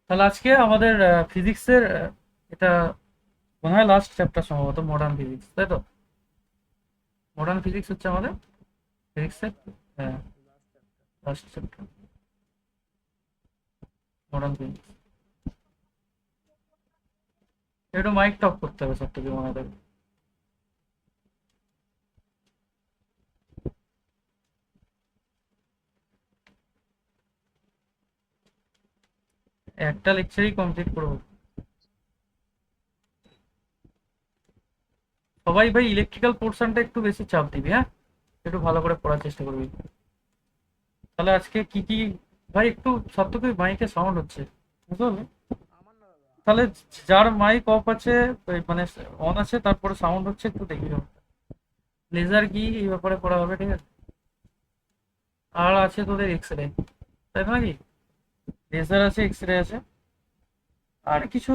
তাহলে আজকে আমাদের ফিজিক্সের এটা মনে হয় লাস্ট চ্যাপ্টার, সম্ভবত মডার্ন ফিজিক্স, তাই তো? মডার্ন ফিজিক্স হচ্ছে আমাদের ফিজিক্সের লাস্ট চ্যাপ্টার, মডার্ন ফিজিক্স। একটু মাইক টপ করতে হবে সব থেকে মনে থাকবে। একটা লেকচারই কমপ্লিট করবো। সবাই ভাই ইলেকট্রিক্যাল পোর্শনটা একটু বেশি চাপ দিবি, হ্যাঁ? একটু ভালো করে পড়ার চেষ্টা করবি। তাহলে আজকে কি কি, ভাই একটু সব থেকে মাইকে সাউন্ড হচ্ছে, বুঝতে পারলি? তাহলে যার মাইক অফ আছে, মানে অন আছে, তারপরে সাউন্ড হচ্ছে, একটু দেখবি। লেজার কি এই ব্যাপারে পড়া হবে, ঠিক আছে? আর আছে তোদের এক্স রে, তাই তো নাকি? লেজার আছে, এক্স রে আছে, আর কিছু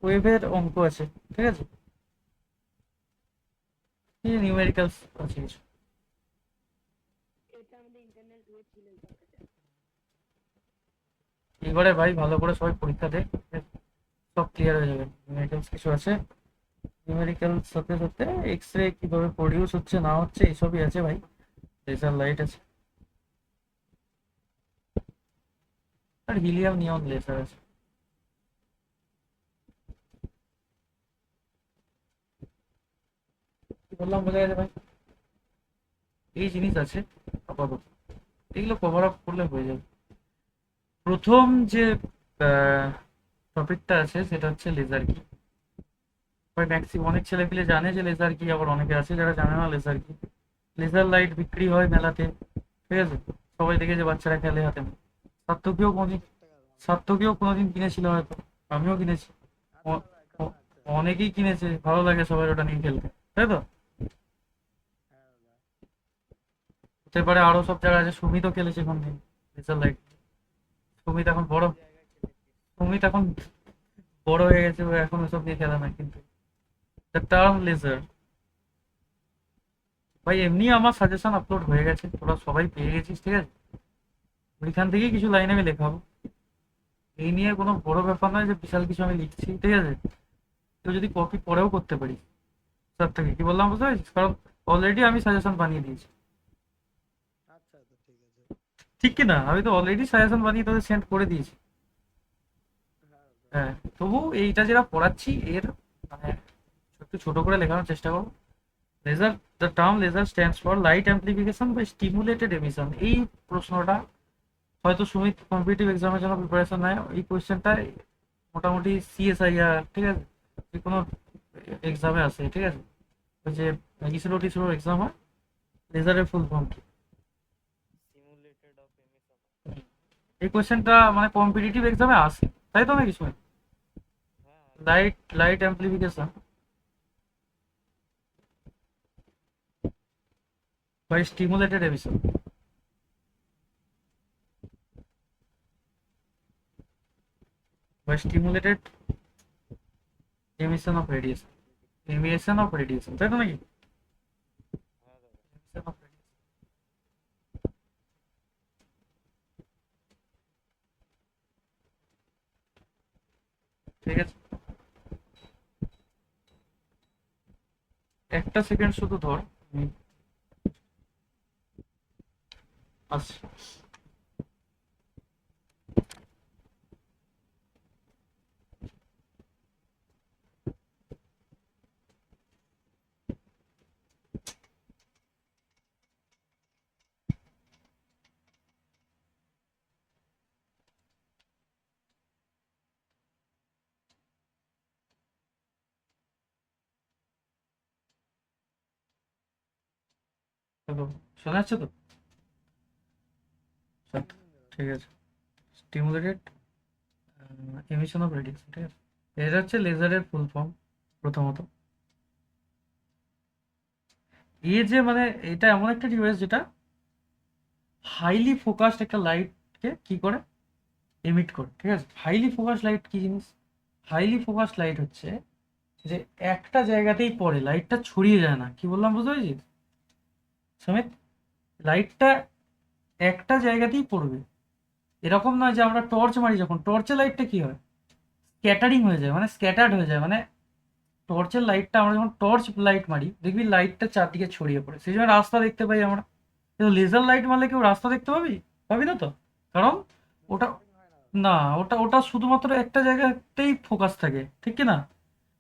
ওয়েভের অঙ্ক আছে, ঠিক আছে? নিউমেরিক্যালস আছে কিছু। এবারে ভাই ভালো করে সবাই পরীক্ষা দে, সব ক্লিয়ার হয়ে যাবে। নিউমেরিক্যালস কিছু আছে, নিউমেরিক্যাল সাথে সাথে এক্স রে কিভাবে প্রডিউস হচ্ছে না হচ্ছে এইসবই আছে ভাই। লেজার লাইট আছে, আর হিলিয়াম নিয়ন লেজার আছে। কি বললাম বোঝা গেছে ভাই? এই জিনিস আছে আপাতত, এগুলো কভার আপ করলে হয়ে যাবে। প্রথম যে টপিকটা আছে সেটা হচ্ছে লেজার কি। ভাই ম্যাক্সিমাম অনেক ছেলে পেলে জানে যে লেজার কি, আবার অনেকে আছে যারা জানে না লেজার কি। লেজার লাইট বিক্রি হয় মেলাতে, ঠিক আছে? সবাই দেখেছে বাচ্চারা খেলে হাতে। সার্থকেও কোনোদিন, সার্থকেও কোনোদিন কিনেছিল হয়তো, আমিও কিনেছি। অ- অ- অনেকেই কিনেছে, ভালো লাগে সবাই ওটা নিয়ে খেলতে, তাই তো? হতে পারে আরো সব জায়গা আছে, সুমিতও খেলেছে কোনদিন লেজার লাইট। সুমিত এখন বড়, সুমিত এখন বড় হয়ে গেছে, ও এখন ওসব নিয়ে খেলে না, কিন্তু দ্য টার্ম লেজার, ভাই এমনি আমার সাজেশন আপলোড হয়ে গেছে, তোরা সবাই পেয়ে গেছিস, ঠিক আছে? ওইখান থেকেই কিছু লাইন আমি লেখাবো। এই নিয়ে কোনো বড় ব্যাপার নয় যে বিশাল কিছু আমি লিখছি, ঠিক আছে? তো যদি কপি পরেও করতে পারি স্যার থেকে, কি বললাম বুঝতে পারছিস? কারণ অলরেডি আমি সাজেশন বানিয়ে দিয়েছি। ঠিক কি না? আমি তো অলরেডি সাজেশন বানিয়ে তোদের সেন্ড করে দিয়েছি। হ্যাঁ, তবু এইটা যেটা পড়াচ্ছি এর মানে একটু ছোট করে লেখানোর চেষ্টা করো। Laser, the term laser stands for light amplification বা স্টিমুলেটেড এমিশন। এই প্রশ্নটা হয়তো সুমিত কম্পিটিটিভ এক্সামের জন্য প্রিপারেশন নেয়, এই কোয়েশ্চেনটা মোটামুটি সিএসআইআর, ঠিক আছে, যে কোনো এক্সামে আসে, ঠিক আছে? ওই যে ইসরো টিসরো এক্সাম হয়, লেজারের ফুল ফর্ম কি? এই কোয়েশ্চেনটা মানে কম্পিটিটিভ এক্সামে আসে, তাই তো নাকি সুমিত? লাইট লাইট অ্যাম্প্লিফিকেশন বা স্টিমুলেটেড এমিশন, বা stimulated emission of radiation, emission of radiation, তাই তো নাকি? Emission of radiation, ঠিক আছে? একটা সেকেন্ড শুধু ধর, আমি আসছি। হ্যালো, শোনা যাচ্ছে তো? আচ্ছা, ঠিক আছে। স্টিমুলেটেড এমিশন অফ রেডিয়েশন, ঠিক আছে? এটা হচ্ছে লেজারের ফুল ফর্ম প্রথমত। এই যে মানে এটা এমন একটা ডিভাইস যেটা হাইলি ফোকাসড একটা লাইটকে কি করে এমিট করে, ঠিক আছে? হাইলি ফোকাস লাইট কি জিনিস? হাইলি ফোকাস লাইট হচ্ছে যে একটা জায়গাতেই পড়ে, লাইটটা ছড়িয়ে যায় না। কি বললাম বুঝতে পেরেছিস সমিত? লাইটটা একটা জায়গাতেই পড়বে, এরকম নয় যে আমরা টর্চ মারি, যখন টর্চের লাইটটা কি হয়, স্ক্যাটারিং হয়ে যায়, মানে স্ক্যাটার্ড হয়ে যায়, মানে টর্চের লাইটটা আমরা যখন টর্চ লাইট মারি দেখবি লাইটটা চারদিকে ছড়িয়ে পড়ে, সেই জন্য রাস্তা দেখতে পাই আমরা। কিন্তু লেজার লাইট মারলে কেউ রাস্তা দেখতে পাবি? পাবি না তো। কারণ ওটা, না, ওটা ওটা শুধুমাত্র একটা জায়গাতেই ফোকাস থাকে, ঠিক কি না?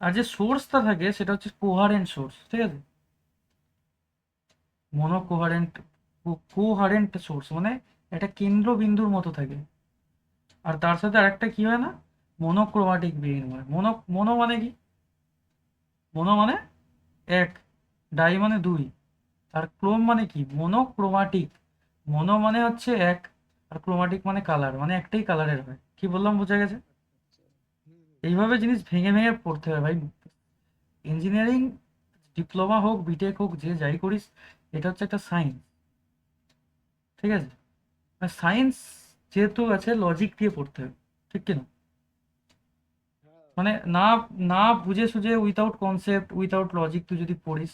আর যে সোর্সটা থাকে সেটা হচ্ছে কোহারেন্ট সোর্স, ঠিক আছে? মনো কোহারেন্ট, কোহারেন্ট সোর্স মানে একটা কেন্দ্রবিন্দুর মতো থাকে। আর তার সাথে আরেকটা কি হয় না, মনোক্রোমাটিক বিম হয়। মনো মানে কি? মনো মানে এক, ডাই মানে দুই, আর ক্রোম মানে কি, মনোক্রোমাটিক। মনো মানে হচ্ছে এক, আর ক্রোমাটিক মানে কালার, মানে একটাই কালারের হয়। কি বললাম, বোঝা গেছে? এইভাবে জিনিস ভেঙে ভেঙে পড়তে হয় ভাই। ইঞ্জিনিয়ারিং ডিপ্লোমা হোক, বিটেক হোক, যে যাই করিস, এটা হচ্ছে একটা সায়েন্স, ঠিক আছে? আর সায়েন্স যেহেতু আছে, লজিক দিয়ে পড়তে হবে, ঠিক কিনা? মানে না, না বুঝে সুঝে, উইথাউট কনসেপ্ট, উইথাউট লজিক তুই যদি পড়িস,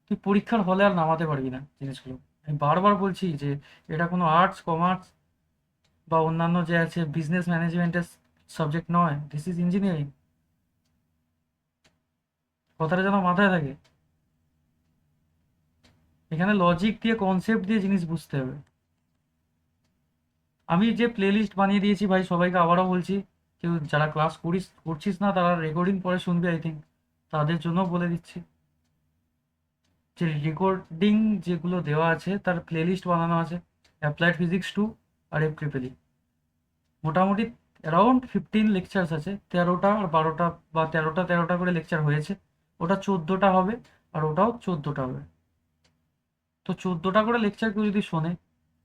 তুই পরীক্ষার হলে আর নামাতে পারবি না জিনিসগুলো। আমি বারবার বলছি যে এটা কোনো আর্টস, কমার্স বা অন্যান্য যে আছে বিজনেস ম্যানেজমেন্টের সাবজেক্ট নয়, দিস ইজ ইঞ্জিনিয়ারিং। কথাটা যেন মাথায় থাকে। এখানে লজিক দিয়ে, কনসেপ্ট দিয়ে জিনিস বুঝতে হবে। আমি যে প্লে লিস্ট বানিয়ে দিয়েছি ভাই, সবাইকে আবারও বলছি, কেউ যারা ক্লাস করছিস না, তারা রেকর্ডিং পরে শুনবি আই থিঙ্ক, তাদের জন্য বলে দিচ্ছি যে রেকর্ডিং যেগুলো দেওয়া আছে তার প্লে লিস্ট বানানো আছে। অ্যাপ্লাইড ফিজিক্স 2 আর এফট্রিপল, মোটামুটি অ্যারাউন্ড 15 লেকচার্স আছে, 13টা আর 12টা, বা 13টা করে লেকচার হয়েছে। ওটা 14টা হবে, আর ওটাও 14টা হবে। তো 14টা করে লেকচার কেউ যদি শোনে,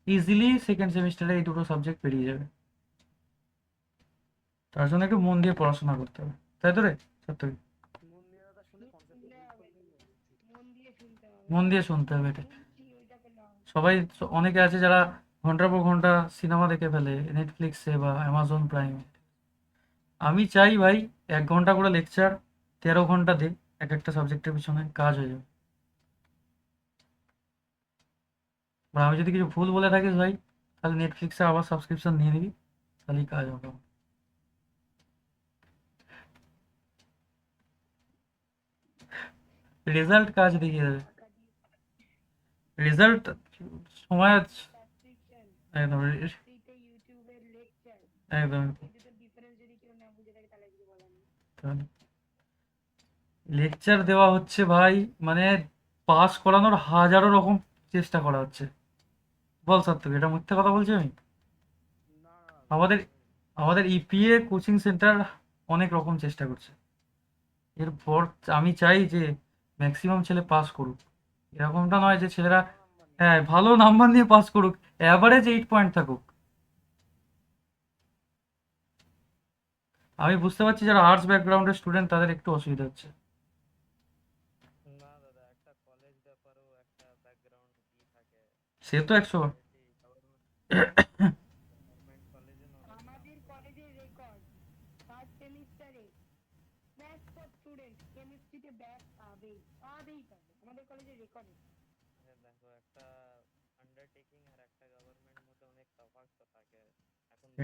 ইজিলি সেকেন্ড সেমিস্টারে এই দুটো সাবজেক্ট পেরিয়ে যাবে। তার জন্য একটু মন দিয়ে পড়াশোনা করতে হবে, তাই তো রে? সত্যি মন দিয়ে শুনতে হবে এটা। সবাই, অনেকে আছে যারা ঘন্টার পর ঘন্টা সিনেমা দেখে ফেলে নেটফ্লিক্সে বা অ্যামাজন প্রাইমে। আমি চাই ভাই 1 ঘন্টা করে লেকচার, 13 ঘন্টা দে, এক একটা সাবজেক্টের পিছনে কাজ হয়ে যাবে। আর আমি যদি কিছু ভুল বলে থাকিস ভাই, তাহলে নেটফ্লিক্সে আবার সাবস্ক্রিপশন নিয়ে নিবি, তাহলেই কাজ হবে। রেজাল্ট কাজ দেখিয়ে দেবে। রেজাল্ট সময় একদম, একদম। লেকচার দেওয়া হচ্ছে ভাই, মানে পাস করানোর হাজারো রকম চেষ্টা করা হচ্ছে। বল সাত্তক, এটা মিথ্যে কথা বলছি আমি? আমাদের আমাদের ইপিএ কোচিং সেন্টার অনেক রকম চেষ্টা করছে। এরপর আমি চাই যে ম্যাক্সিমাম ছেলে পাস করুক। এরকমটা নয় যে ছেলেরা, হ্যাঁ, ভালো নাম্বার নিয়ে পাস করুক, অ্যাভারেজ 8 পয়েন্ট থাকুক। আমি বুঝতে পারছি যারা আর্টস ব্যাকগ্রাউন্ডের স্টুডেন্ট তাদের একটু অসুবিধা হচ্ছে। সে তো 100 বার।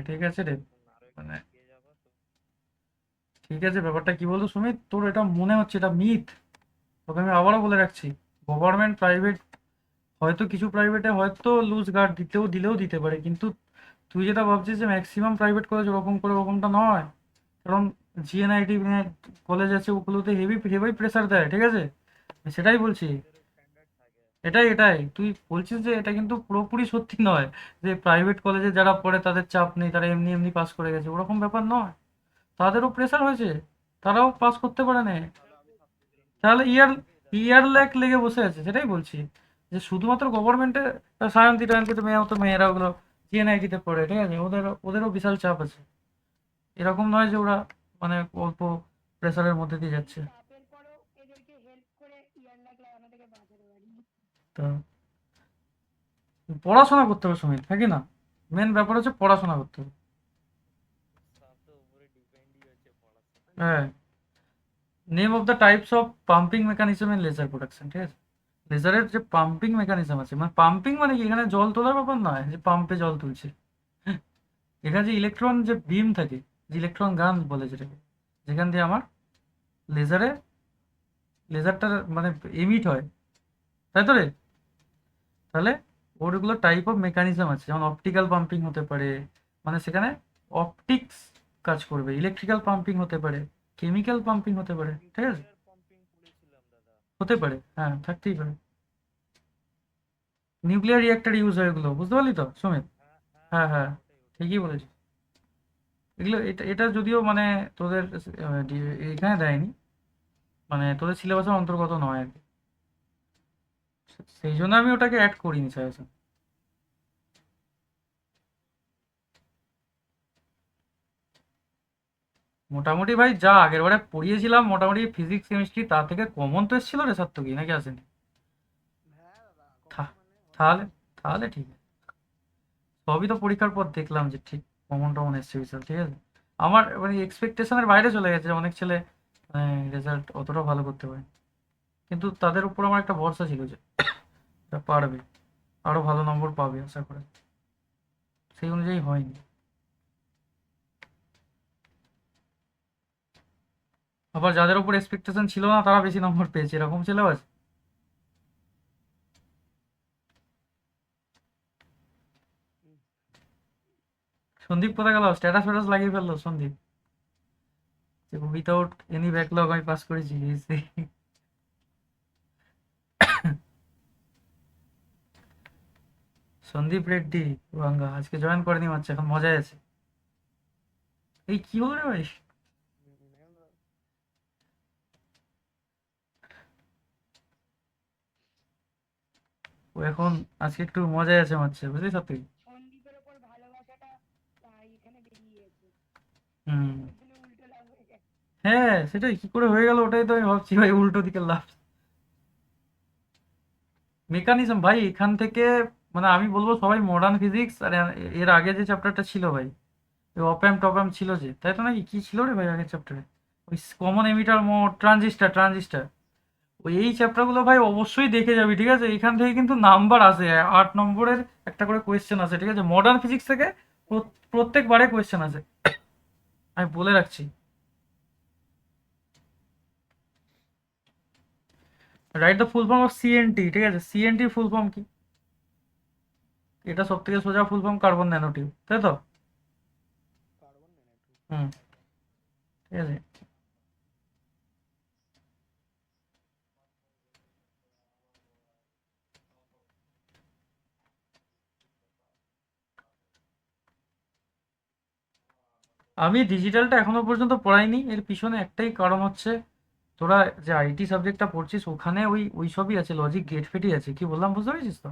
ঠিক আছে রে, মানে ঠিক আছে, ব্যাপারটা কি বলতো সুমিত, তোর এটা মনে হচ্ছে এটা মিথ। তোকে আমি আবারও বলে রাখছি, গভর্নমেন্ট প্রাইভেট, হয়তো কিছু প্রাইভেটে হয়তো লুজ গার্ড দিলেও দিতে পারে, কিন্তু তুই যেটা ভাবছিস যে ম্যাক্সিমাম প্রাইভেট কলেজ ওরকম করে, ওরকমটা নয়। কারণ জিএনআইটি কলেজ আছে, ওগুলোতে হেভি হেভি প্রেসার দেয়, ঠিক আছে? আমি সেটাই বলছি। এটাই তুই বলছিস যে এটা কিন্তু পুরোপুরি সত্যি নয়, যে প্রাইভেট কলেজে যারা পড়ে তাদের চাপ নেই, তারা এমনি এমনি পাস করে গেছে, ওরকম ব্যাপার নয়। তাদেরও প্রেসার হয়েছে, তারাও পাস করতে পারে না। তাহলে ইয়ার লেগে বসে আছে, সেটাই বলছি। যে শুধুমাত্র গভর্নমেন্টে সায়ন্তি টায়ন্তিতে মেয়ে তো মেয়েরা ওগুলো জিএনআইটিতে পড়ে, ঠিক আছে, ওদেরও বিশাল চাপ আছে। এরকম নয় যে ওরা মানে অল্প প্রেসারের মধ্যে দিয়ে যাচ্ছে। তো পড়াশোনা করতে হবে সুমিত, নাকি না? মেন ব্যাপার হচ্ছে পড়াশোনা করতে হবে। হ্যাঁ, name of the types of pumping mechanism in laser production, ঠিক আছে? লেজারের যে পাম্পিং মেকানিজম আছে, মানে পাম্পিং মানে কি, এখানে জল তোলার ব্যাপার নয় যে পাম্পে জল তুলছে। এখানে যে ইলেকট্রন যে বিম থাকে, যে ইলেকট্রন গান বলে যেটাকে, যেখান দিয়ে আমার লেজারে লেজারটা মানে এমিট হয়, তাই তো রে? তাহলে ওরগুলো টাইপ অফ মেকানিজম আছে, যেমন অপটিক্যাল পাম্পিং হতে পারে, মানে সেখানে অপটিক্স কাজ করবে, ইলেকট্রিক্যাল পাম্পিং হতে পারে, কেমিক্যাল পাম্পিং হতে পারে, ঠিক আছে? নিউক্লিয়ার পাম্পিং পড়েছিলাম দাদা। হতে পারে, হ্যাঁ, থাকতেই পারে। নিউক্লিয়ার রিঅ্যাক্টর ইউজ হয় এগুলো, বুঝতে পারলি তো সুমিত? হ্যাঁ হ্যাঁ হ্যাঁ হ্যাঁ, হ্যাঁ, ওটাই ওটাই। ঠিকই বলেছিস। এগুলো এটা এটা যদিও মানে তোদের এখানে দেয়নি, মানে তোদের সিলেবাসের অন্তর্গত নয় আর কি, সেই জন্য আমি ওটাকে অ্যাড করিনি সাজেশন। মোটামুটি ভাই যা আগের বারে পড়িয়েছিলাম, মোটামুটি ফিজিক্স কেমিস্ট্রি তার থেকে কমন তো এসেছিল রে সাত্তকি, নাকি আসেনি? হ্যাঁ দাদা, কমন থা- মানে অনেক তাহলে কমন। তাহলে ঠিক আছে। সবই তো পরীক্ষার পর দেখলাম যে ঠিক কমন টমন এসছে বিশাল, ঠিক আছে। আমার মানে এক্সপেকটেশনের বাইরে চলে গেছে, অনেক ছেলে রেজাল্ট অতটা ভালো করতে পারে, কিন্তু তাদের উপর আমার একটা ভরসা ছিল যে এরা পারবে, আরো ভালো নম্বর পাবে আশা করে, সেই অনুযায়ী হয়নি। আবার যাদের উপর এক্সপেকটেশন ছিল না তারা বেশি নম্বর পেয়েছে, এরকম ছেলেও আছে। হুম, সন্দীপ কোথায় গেল? স্ট্যাটাস ফ্যাটাস লাগিয়ে ফেললো সন্দীপ, যে উইথাউট এনি ব্যাকলগ আমি পাস করেছি এই সেই। সন্দীপ রেড্ডি বাঙ্গা আজকে জয়েন করেনি মাত্র, এখন মজায় আছে। এই কি হলো রে ভাই? এখন দাদা, ও এখন আজকে একটু মজায় আছে মাত্র, বুঝলি সত্যি। সন্দীপের ওপর ভালোবাসাটা এখানে বেরিয়ে গেছে, হুম। ওর জন্য উল্টো লাভ হয়ে গেছে। হ্যাঁ, সেটাই কি করে হয়ে গেল, ওটাই তো আমি ভাবছি ভাই, উল্টো দিকে লাভ। মেকানিজম ভাই এখান থেকে, মানে আমি বলবো সবাই মডার্ন ফিজিক্স আর এর আগে যে চ্যাপ্টারটা ছিল ভাই, ওই অপ্যাম টপ্যাম ছিল যে, তাই তো নাকি কি ছিল রে ভাই আগের চ্যাপ্টারে? ওই কমন এমিটার মোড, ট্রানজিস্টার, ওই এই চ্যাপ্টারগুলো ভাই অবশ্যই দেখে যাবি, ঠিক আছে? এখান থেকে কিন্তু নাম্বার আসে, 8 নম্বরের একটা করে কোয়েশ্চেন আছে, ঠিক আছে? মডার্ন ফিজিক্স থেকে প্রত্যেকবারে কোয়েশ্চেন আছে, আমি বলে রাখছি। Write the full form of CNT, ঠিক আছে? সিএনটির ফুল ফর্ম কি? এটা সব থেকে সোজা ফুল ফর্ম, কার্বন ন্যানোটিউব, তাই তো? Carbon nanotube. হুম, একদম। ঠিক আছে। আমি ডিজিটালটা এখনো পর্যন্ত পড়াইনি, এর পিছনে একটাই কারণ হচ্ছে, তোরা যে আইটি সাবজেক্টটা পড়ছিস ওখানে ওই ওই সবই আছে, লজিক গেট ফেটই আছে, কি বললাম বুঝতে পেরেছিস তো?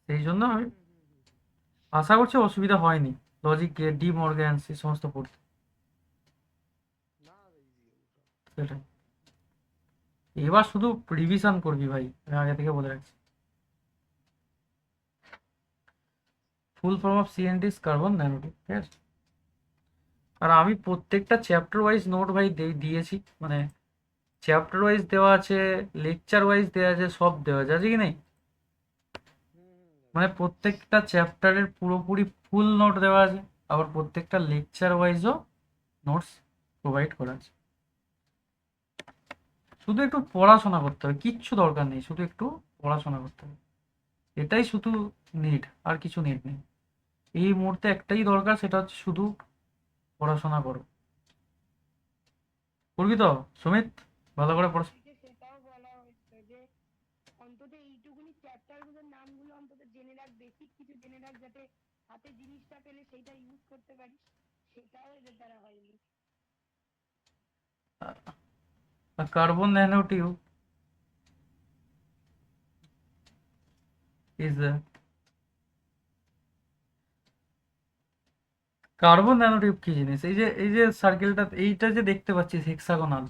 সেই জন্য আমি হুম হুম হুম হুম। আশা করছি অসুবিধা হয়নি, লজিক গেট, ডি মর্গ্যান এই সমস্ত পড়তে। না দাদা, ইজি ওসব। সেটাই, এবার শুধু রিভিশন করবি ভাই, আমি আগে থেকে বলে রাখছি। Full form of CNTs carbon nanotube, ঠিক আছে? আর আমি প্রত্যেকটা চ্যাপ্টার ওয়াইজ নোট ভাই দিয়েছি, মানে চ্যাপ্টার ওয়াইজ দেওয়া আছে, লেকচার ওয়াইজ দেওয়া আছে, সব দেওয়া আছে, আছে কি নেই? হুম হুম দাদা। মানে প্রত্যেকটা চ্যাপ্টারের পুরোপুরি ফুল নোট দেওয়া আছে, আবার প্রত্যেকটা লেকচার ওয়াইজও নোটস প্রোভাইড করা আছে। শুধু একটু পড়াশোনা করতে হবে, কিচ্ছু দরকার নেই, শুধু একটু পড়াশোনা করতে হবে, এটাই শুধু নিড, আর কিছু নিড নেই। এই মুহূর্তে একটাই দরকার, সেটা হচ্ছে শুধু পড়াশোনা করো। করবি তো সুমিত? ভালো করে পড়াশোনা। নোটিশে সেটাও বলা হয়েছে যে অন্তত এইটুকুনি চ্যাপ্টার গুলোর নামগুলো অন্তত জেনে রাখ, বেসিক কিছু জেনে রাখ, যাতে হাতে জিনিসটা পেলে সেইটা ইউজ করতে পারিস। সেটাও এদের দ্বারা হয়নি। আর carbon nanotube is, carbon nanotube কি জিনিস? এই যে সার্কেলটা, এইটা যে দেখতে পাচ্ছিস হেক্সাগোনাল,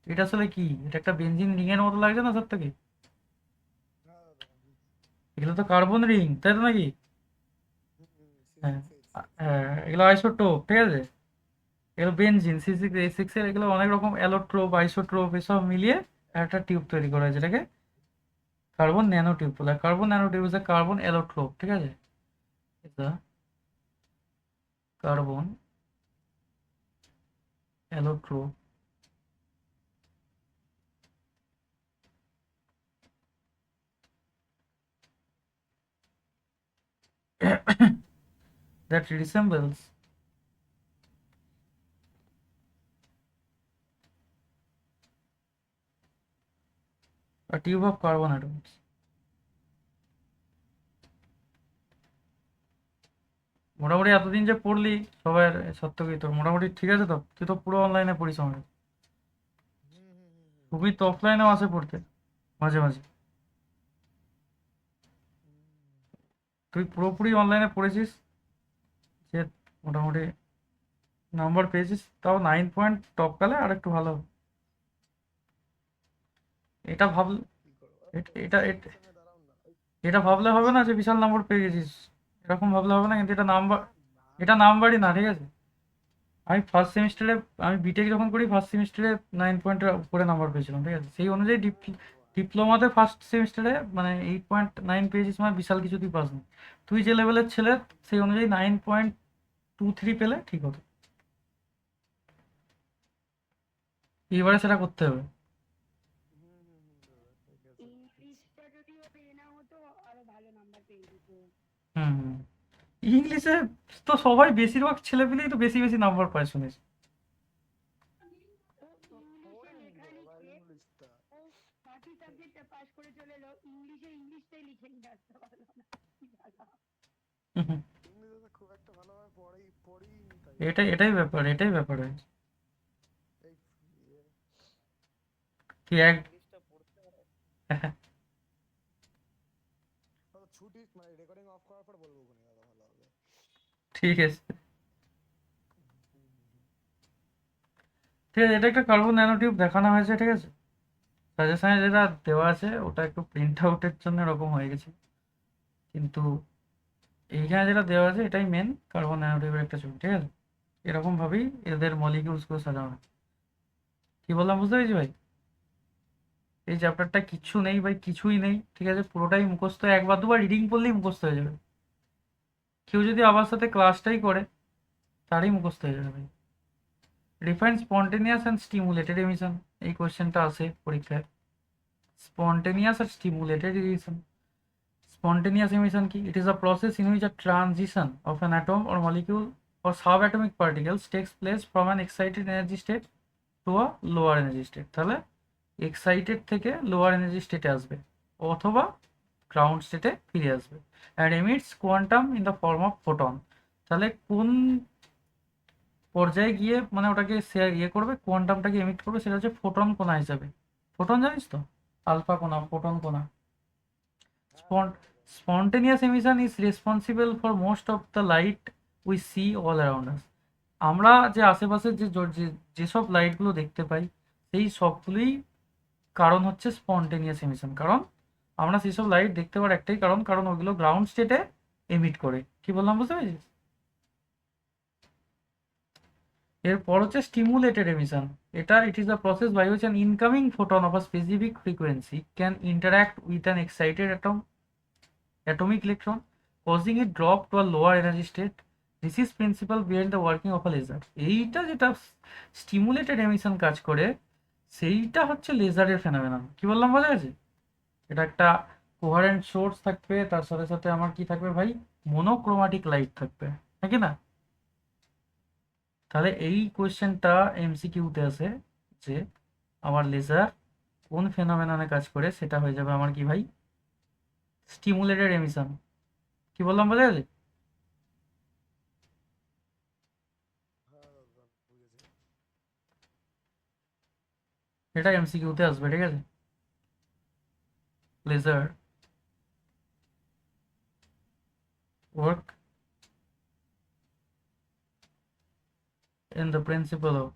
এটা আসলে কি? এটা একটা বেনজিন রিং এর মতো লাগছে না সব থেকে? হ্যাঁ দাদা, বুঝছি। এগুলো তো কার্বন রিং, তাই তো নাকি? হুম হুম, হ্যাঁ, সিক্স এইট সিক্স এইট। হ্যাঁ, এগুলো আইসোটোপ, ঠিক আছে? এগুলো বেনজিন C6H6 এর, এগুলো অনেক রকম অ্যালোট্রোপ, আইসোট্রোপ এসব মিলিয়ে একটা টিউব তৈরি করা হয়, যেটাকে কার্বন ন্যানোটিউব বলে। Carbon nanotube is carbon allotrope, ঠিক আছে? Carbon, allotrope, that resembles a tube of carbon atoms. মোটামুটি এতদিন যে পড়লি সবার সত্যি তোর মোটামুটি ঠিক আছে তো? তুই তো পুরো অনলাইনে পড়িস আমাদের, খুবই তো অফলাইনেও আসে পড়তে মাঝে মাঝে। তুই পুরোপুরি অনলাইনে পড়েছিস যে মোটামুটি নাম্বার পেয়েছিস, তাও 9 পয়েন্ট টপ কালে আর একটু ভালো হবে। এটা ভাবলে কি করবো এটা পরিস্থিতির এটা সঙ্গে দাঁড়াও না এটা ভাবলে হবে না যে বিশাল নাম্বার পেয়ে গেছিস, এরকম ভাবলে হবে না। কিন্তু এটা নাম্বার, না এটা নাম্বারই না, ঠিক আছে? আমি ফার্স্ট সেমিস্টারে, আমি বিটেক যখন করি ফার্স্ট সেমিস্টারে 9 পয়েন্টের উপরে নাম্বার পেয়েছিলাম, ঠিক আছে? সেই অনুযায়ী ডিপ্লোমাতে ফার্স্ট সেমিস্টারে মানে 8.9 পেয়েছিস, মানে বিশাল কিছু তুই পাসনি। তুই যে লেভেলের ছেলে সেই অনুযায়ী 9.23 পেলে ঠিক হতো। এবারে সেটা করতে হবে। দাদা, ঠিক আছে ইংলিশটা যদিও পেয়ে না হতো আরো ভালো নাম্বার পেয়ে যেত। হুম হুম। ইংলিশে তো সবাই বেশিরভাগ ছেলেপিলেই তো বেশি বেশি নাম্বার পায় শুনেছি। ও ইংলিশে লেখা বাবা লিখে ইংলিশটা ও বাকি সাবজেক্টটা পাস করে চলে এলো, ইংলিশটাই লিখে নিয়ে আসতে পারলো না। কি জ্বালা। হুম হুম। ইংলিশে খুব একটা ভালোভাবে পড়িনি তাই এটাই ব্যাপার, এটাই ব্যাপার হয়েছে। এই ইয়ে, তুই এক ইংলিশটা পড়তে পারে ছুটি মানে রেকর্ডিং অফ করার পর বলবো কোনি দাদা ভালো হবে ঠিক আছে, ঠিক আছে। এটা একটা কার্বন ন্যানোটিউব দেখানো হয়েছে, ঠিক আছে? সাজেশনে যেটা দেওয়া আছে ওটা একটু প্রিন্ট আউটের জন্য এরকম হয়ে গেছে, কিন্তু এইখানে যেটা দেওয়া আছে এটাই মেন কার্বন ন্যানোটিউবের একটা ছবি, ঠিক আছে? এরকম ভাবেই এদের মলিকিউলস গুলো সাজানো হয়। কি বললাম বুঝতে পেরেছি ভাই? এই চ্যাপ্টারটা কিচ্ছু নেই ভাই, কিছুই নেই, ঠিক আছে? পুরোটাই মুখস্থ, একবার দুবার রিডিং পড়লেই মুখস্থ হয়ে যাবে। কেউ যদি আবার সাথে ক্লাসটাই করে তারই মুখস্থ হয়ে যাবে ভাই। Define spontaneous and stimulated emission, এই কোয়েশ্চেনটা আসে পরীক্ষায়। স্পন্টেনিয়াস আর stimulated emission. Spontaneous emission key. It is a process in which a transition of an atom or molecule or subatomic particles takes place from an excited energy state to a lower energy state. তাহলে excited থেকে lower energy state এ আসবে অথবা ground state এ ফিরে আসবে, and emits quantum in the form of photon. তাহলে কোন পর্যায়ে গিয়ে মানে ওটাকে ইয়ে করবে, কোয়ান্টামটাকে এমিট করবে, সেটা হচ্ছে ফোটন কণা হিসাবে। ফোটন জানিস তো? আলফা কণা, ফোটন কণা। Spontaneous emission is responsible for most of the light we see all around us. আমরা যে আশেপাশে যেসব লাইটগুলো দেখতে পাই সেই সবগুলোই কারণ হচ্ছে স্পন্টেনিয়াস এমিশন। কারণ আমরা সেই সব লাইট দেখতে পাওয়ার একটাই কারণ, কারণ ওইগুলো গ্রাউন্ড স্টেটে এমিট করে। কি বললাম বুঝতে পেরেছিস? এরপর হচ্ছে স্টিমুলেটেড এমিশন। এটা it is the process by which an incoming photon of a specific frequency can interact with an excited atomic electron, causing it drop to a lower energy state. This is principle behind the working of a laser. এইটা যেটা stimulated emission কাজ করে সেইটা হচ্ছে লেজারের phenomenon. কি বললাম বোঝা গেছে? এটা একটা কোহারেন্ট সোর্স থাকবে, তার সাথে সাথে আমার কি থাকবে ভাই, মোনোক্রোমাটিক লাইট থাকবে, নাকি না? তাহলে এই কোয়েশ্চেনটা এমসিকিউতে আসে যে আমার লেজার কোন ফেনোমেননে কাজ করে, সেটা হয়ে যাবে আমার কি ভাই, স্টিমুলেটেড এমিশন। কি বললাম বোঝা গেছে? হ্যাঁ দাদা বুঝেছি এটা এমসিকিউতে আসবে, ঠিক আছে? Laser work in the principle of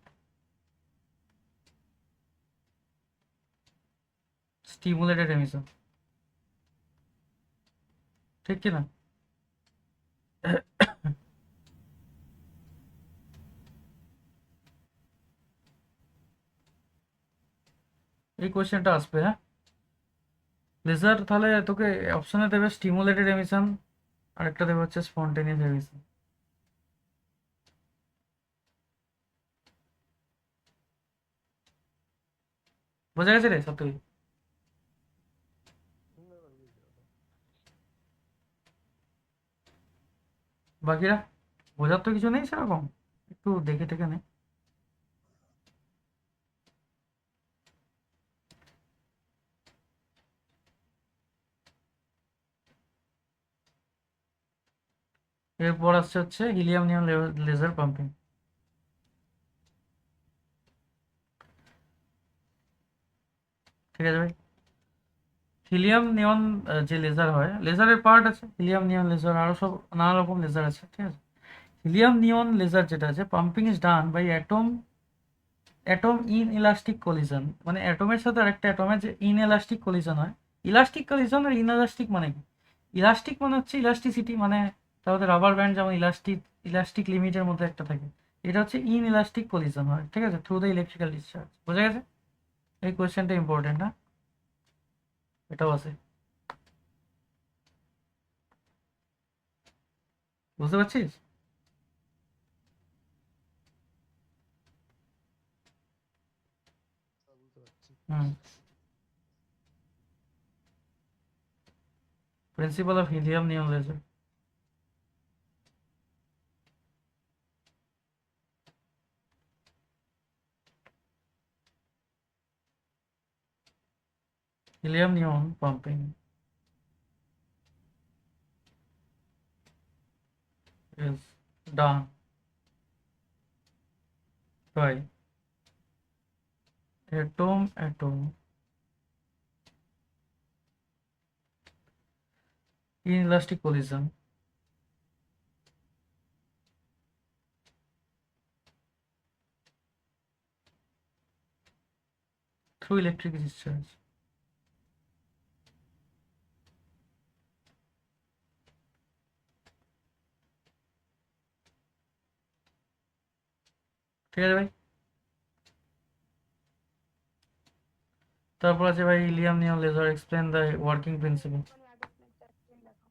stimulated emission, ঠিক কি না? এই কোয়েশ্চেনটা আসবে, হ্যাঁ। লেজার তাহলে তোকে অপশনে দেবে স্টিমুলেটেড এমিশন, আরেকটা দেবে হচ্ছে স্পন্টেনিয়াস এমিশন। বোঝা গেছে রে সত্যি? বাকিরা বোঝার তো কিছু নেই সেরকম, একটু দেখে টেকে নে। এরপর আসছে হচ্ছে হিলিয়াম নিয়ন লেজার পাম্পিং। ঠিক আছে ভাই, হিলিয়াম নিয়ন যে লেজার হয়, লেজারের পার্ট আছে হিলিয়াম নিয়ন লেজার, আরো সব নানা রকম লেজার আছে, ঠিক আছে। হিলিয়াম নিয়ন লেজার যেটা আছে, pumping is done by atom atom in elastic collision, মানে অ্যাটমের সাথে আরেকটা অ্যাটমের যে ইন ইলাস্টিক কলিশন হয়। ইলাস্টিক কলিশন আর ইনএলাস্টিক মানে কি? ইলাস্টিক মানে হচ্ছে ইলাস্টিসিটি, মানে তারপরে রাবার ব্যান্ড যেমন ইলাস্টিক ইলাস্টিক লিমিটের মধ্যে একটা থাকে। এটা হচ্ছে ইন ইলাস্টিক কলিশন হয়, ঠিক আছে, থ্রু দ্য ইলেকট্রিক্যাল ডিসচার্জ। বোঝা গেছে? এই কোয়েশ্চেনটা ইম্পর্টেন্ট, হ্যাঁ, এটাও আছে। বুঝতে পারছিস? বুঝতে পারছি। হুম। Principal of helium neon laser. Helium neon pumping is done by atom inelastic collision through electric discharge. ঠিক আছে ভাই, তারপর আছে ভাই helium neon laser explain the working principle. মানে আগের স্লাইডটা দেখো।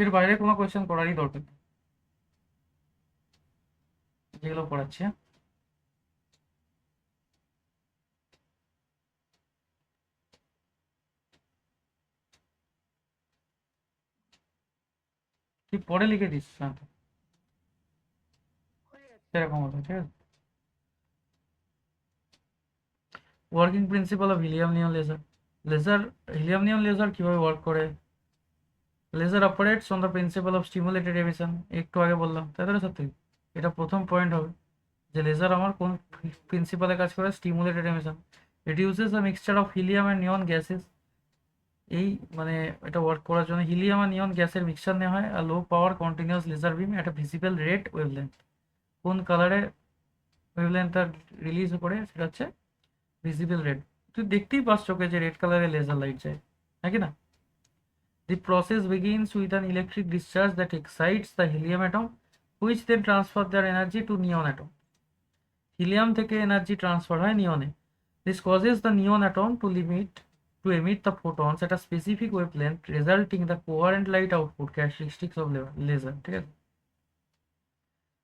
এর বাইরে কোনো কোয়েশ্চেন করারই দরকার নেই, যেগুলো পড়াচ্ছি, হ্যাঁ। তুই পরে লিখে দিস শান্ত, হয়ে গেছে। সেরকম হতো, ঠিক আছে। Working principle of helium neon laser. Laser, helium neon laser কিভাবে ওয়ার্ক করে? Laser operates on the principle of stimulated emission, একটু আগে বললাম, তাই তো সত্যি? এটা প্রথম পয়েন্ট হবে যে লেজার আমার কোন প্রিন্সিপালে কাজ করে, stimulated emission. It uses a mixture of helium and neon gases. এই মানে এটা ওয়ার্ক করার জন্য হিলিয়াম আর নিয়ন গ্যাসের মিক্সচার নেওয়া হয়, আর লো পাওয়ার কন্টিনিউয়াস লেজার বিম একটা ভিজিবল রেড ওয়েভলেন্থ। কোন কালারে ওয়েভলেন্থটা রিলিজ করে সেটা হচ্ছে ভিজিবল রেড। তুই দেখতেই পাস চোখে যে রেড কালারের লেজার লাইট যায়, নাকি না? The process begins with an electric discharge that excites the helium atom, which then transfer their energy to neon atom. Helium থেকে এনার্জি ট্রান্সফার হয় নিয়নে। This causes the neon atom to emit the photons at a specific wavelength, resulting the coherent light output characteristics of laser, ঠিক আছে।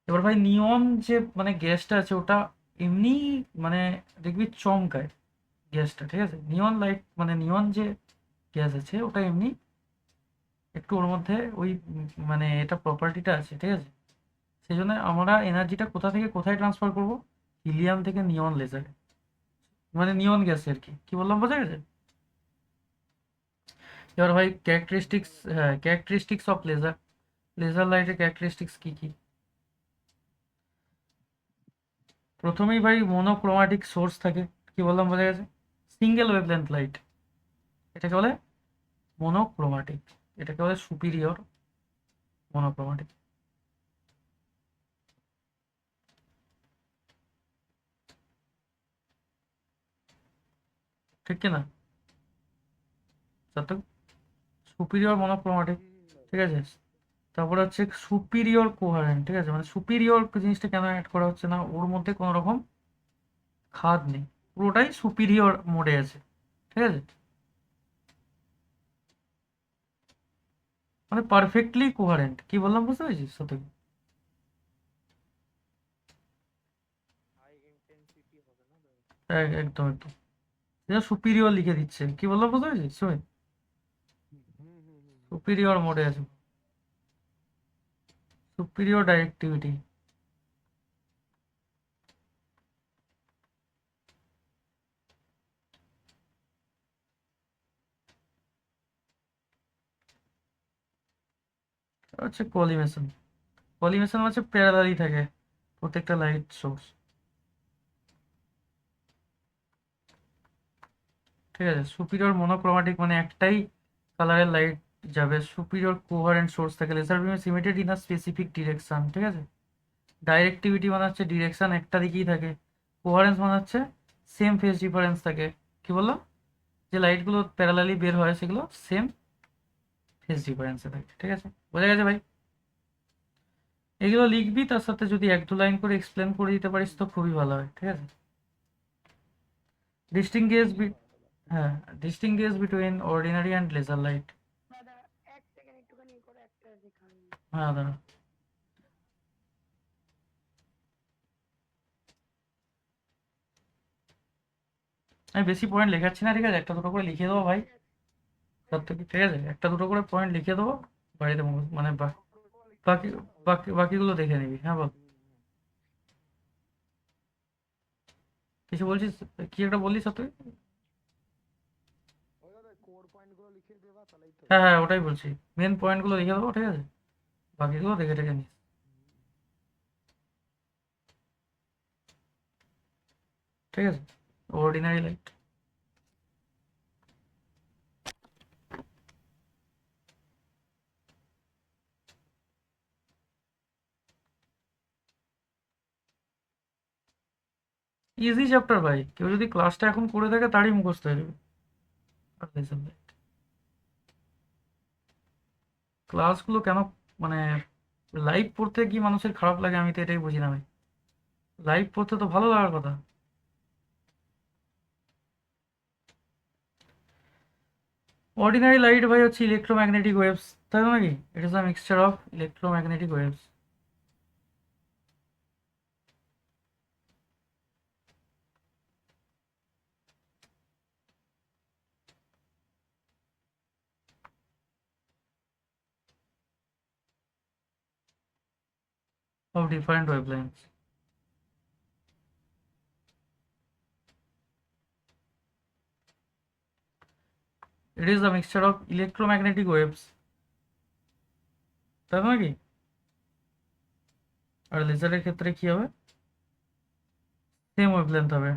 এবার ভাই নিয়ন যে মানে গ্যাসটা আছে ওটা এমনি মানে দেখবি চমকায় গ্যাসটা, ঠিক আছে। নিয়ন লাইট মানে নিয়ন যে গ্যাস আছে ওটা এমনি একটু ওর মধ্যে ওই মানে এটা প্রপার্টিটা আছে, ঠিক আছে। সেই জন্য আমরা এনার্জিটা কোথা থেকে কোথায় ট্রান্সফার করব? হিলিয়াম থেকে নিয়ন লেজারে, মানে নিয়ন গ্যাসে আর কি। কি বললাম, বোঝা গেছে? এবার ভাই ক্যারেক্টারিস্টিক্স, হ্যাঁ, ক্যারেক্টারিস্টিক্স অফ লেজার। লেজার লাইটের ক্যারেক্টারিস্টিক্স কি কি? প্রথমেই ভাই মোনোক্রোমাটিক সোর্স থাকে। কি বললাম, বোঝা গেছে? সিঙ্গেল ওয়েভলেন্থ লাইট, এটাকে বলে মোনোক্রোমাটিক, এটাকে বলে সুপিরিয়র মোনোক্রোমাটিক, ঠিক কি না? যত সুপিরিয়র মোনোক্রোমাটিক, ঠিক আছে। তারপরে হচ্ছে সুপিরিয়র কোহারেন্ট, ঠিক আছে। মানে সুপিরিয়র জিনিসটা কেন অ্যাড করা হচ্ছে না, ওর মধ্যে কোনো রকম খাদ নেই, পুরোটাই সুপিরিয়র মোডে আছে, ঠিক আছে, মানে পারফেক্টলি কোহারেন্ট। কি বললাম বুঝতে পেরেছিস সত্যি? একদম একদম, এটা সুপিরিয়র লিখে দিচ্ছে। কি বললাম বুঝতে পেরেছিস সুমিত? সুপিরিয়র মোডে আছে, সুপিরিয়র ডাইরেক্টিভিটি। হচ্ছে কলিমেশন। কলিমেশন হচ্ছে প্যারালালি থাকে প্রত্যেকটা লাইট সোর্স, ঠিক আছে। সুপিরিয়র মনোক্রোমাটিক মানে একটাই কালারের লাইট যাবে। সুপিরিয়র কোহারেন্ট সোর্স থাকে। Laser beam emitted in a specific direction, ঠিক আছে। ডাইরেক্টিভিটি মানে হচ্ছে ডিরেকশন একটা দিকেই থাকে। কোহারেন্স মানে হচ্ছে সেম ফেজ ডিফারেন্স থাকে। কি বললাম? যে লাইটগুলো প্যারালালি বের হয় সেগুলো সেম ফেজ ডিফারেন্সে থাকে, ঠিক আছে। বোঝা গেছে ভাই? এগুলো লিখবি, তার সাথে যদি এক দু লাইন করে এক্সপ্লেন করে দিতে পারিস তো খুবই ভালো হয়, ঠিক আছে। ডিস্টিংগুইশ হ্যাঁ, distinguish between ordinary and laser light. দাদা এক সেকেন্ড একটুখানি করে একটা দেখান। হ্যাঁ দাঁড়া, আমি বেশি পয়েন্ট লেখাচ্ছি না, ঠিক আছে, একটা দুটো করে লিখে দেবো ভাই। তার থেকে ঠিক আছে, একটা দুটো করে পয়েন্ট লিখে দেবো বাড়িতে, মানে বাকি বাকিগুলো দেখে নিবি। হ্যাঁ বল, কিছু বলছিস? কি একটা বললি সত্যি? ওই দাদা কোর পয়েন্ট গুলো লিখে দেবা তাহলেই তো। হ্যাঁ হ্যাঁ, ওটাই বলছি, মেন পয়েন্টগুলো লিখে দেবো, ঠিক আছে, বাকিগুলো দেখে টেখে নিস। ঠিক আছে, অর্ডিনারি লাইট। ইজি চ্যাপ্টার ভাই, কেউ যদি ক্লাসটা এখন করে থাকে তারই মুখস্থ হয়ে যাবে। আর লেসন লাইট ক্লাসগুলো কেন, মানে লাইভ পড়তে কি মানুষের খারাপ লাগে, আমি তো এটাই বুঝি না ভাই। লাইভ পড়তে তো ভালো লাগার কথা। অর্ডিনারি লাইট ভাই হচ্ছে ইলেকট্রোম্যাগনেটিক ওয়েভস, তাই তো নাকি? It is a mixture of electromagnetic waves of different wavelengths. It is a mixture of electromagnetic waves, তাই তো নাকি? আর লেজারের ক্ষেত্রে কি হবে? সেম ওয়েভলেন্থ হবে,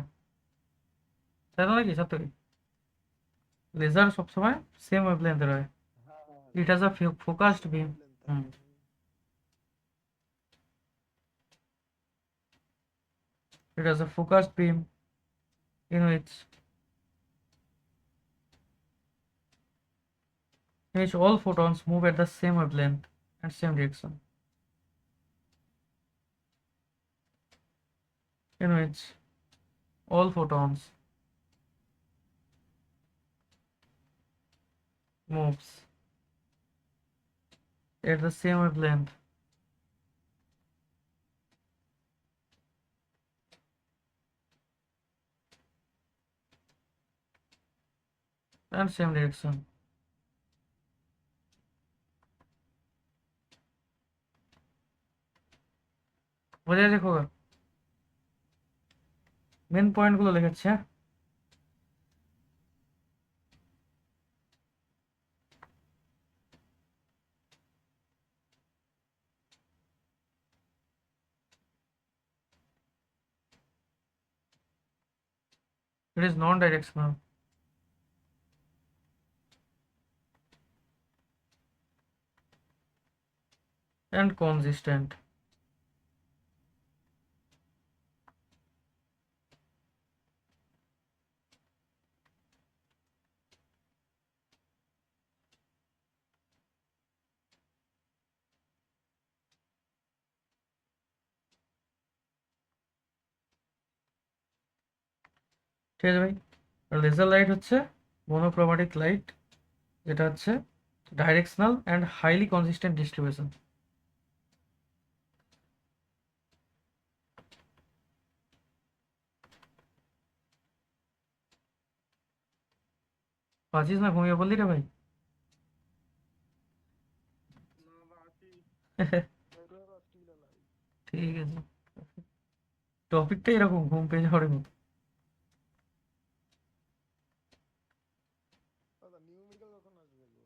তাই তো নাকি সত্যি? লেজার সবসময় সেম ওয়েভলেন্থের হয়। It has a focused beam. Hmm, it has a focused beam in which all photons move at the same wavelength and same direction. In which all photons moves at the same wavelength and same direction. বোঝা যাচ্ছে খোকা? Main পয়েন্টগুলো লিখেছি, হ্যাঁ। It is non-directional and consistent. ঠিক আছে ভাই। Laser light হচ্ছে মনোক্রোমেটিক লাইট, যেটা হচ্ছে directional and highly consistent distribution. পাচ্ছিস না, ঘুমিয়ে বললি রে ভাই? Regular or still alive? ঠিক আছে, টপিকটা এরকম ঘুম পেয়ে যাওয়ার মতো। দাদা নিউমেরিক্যাল কখন আসবে গো?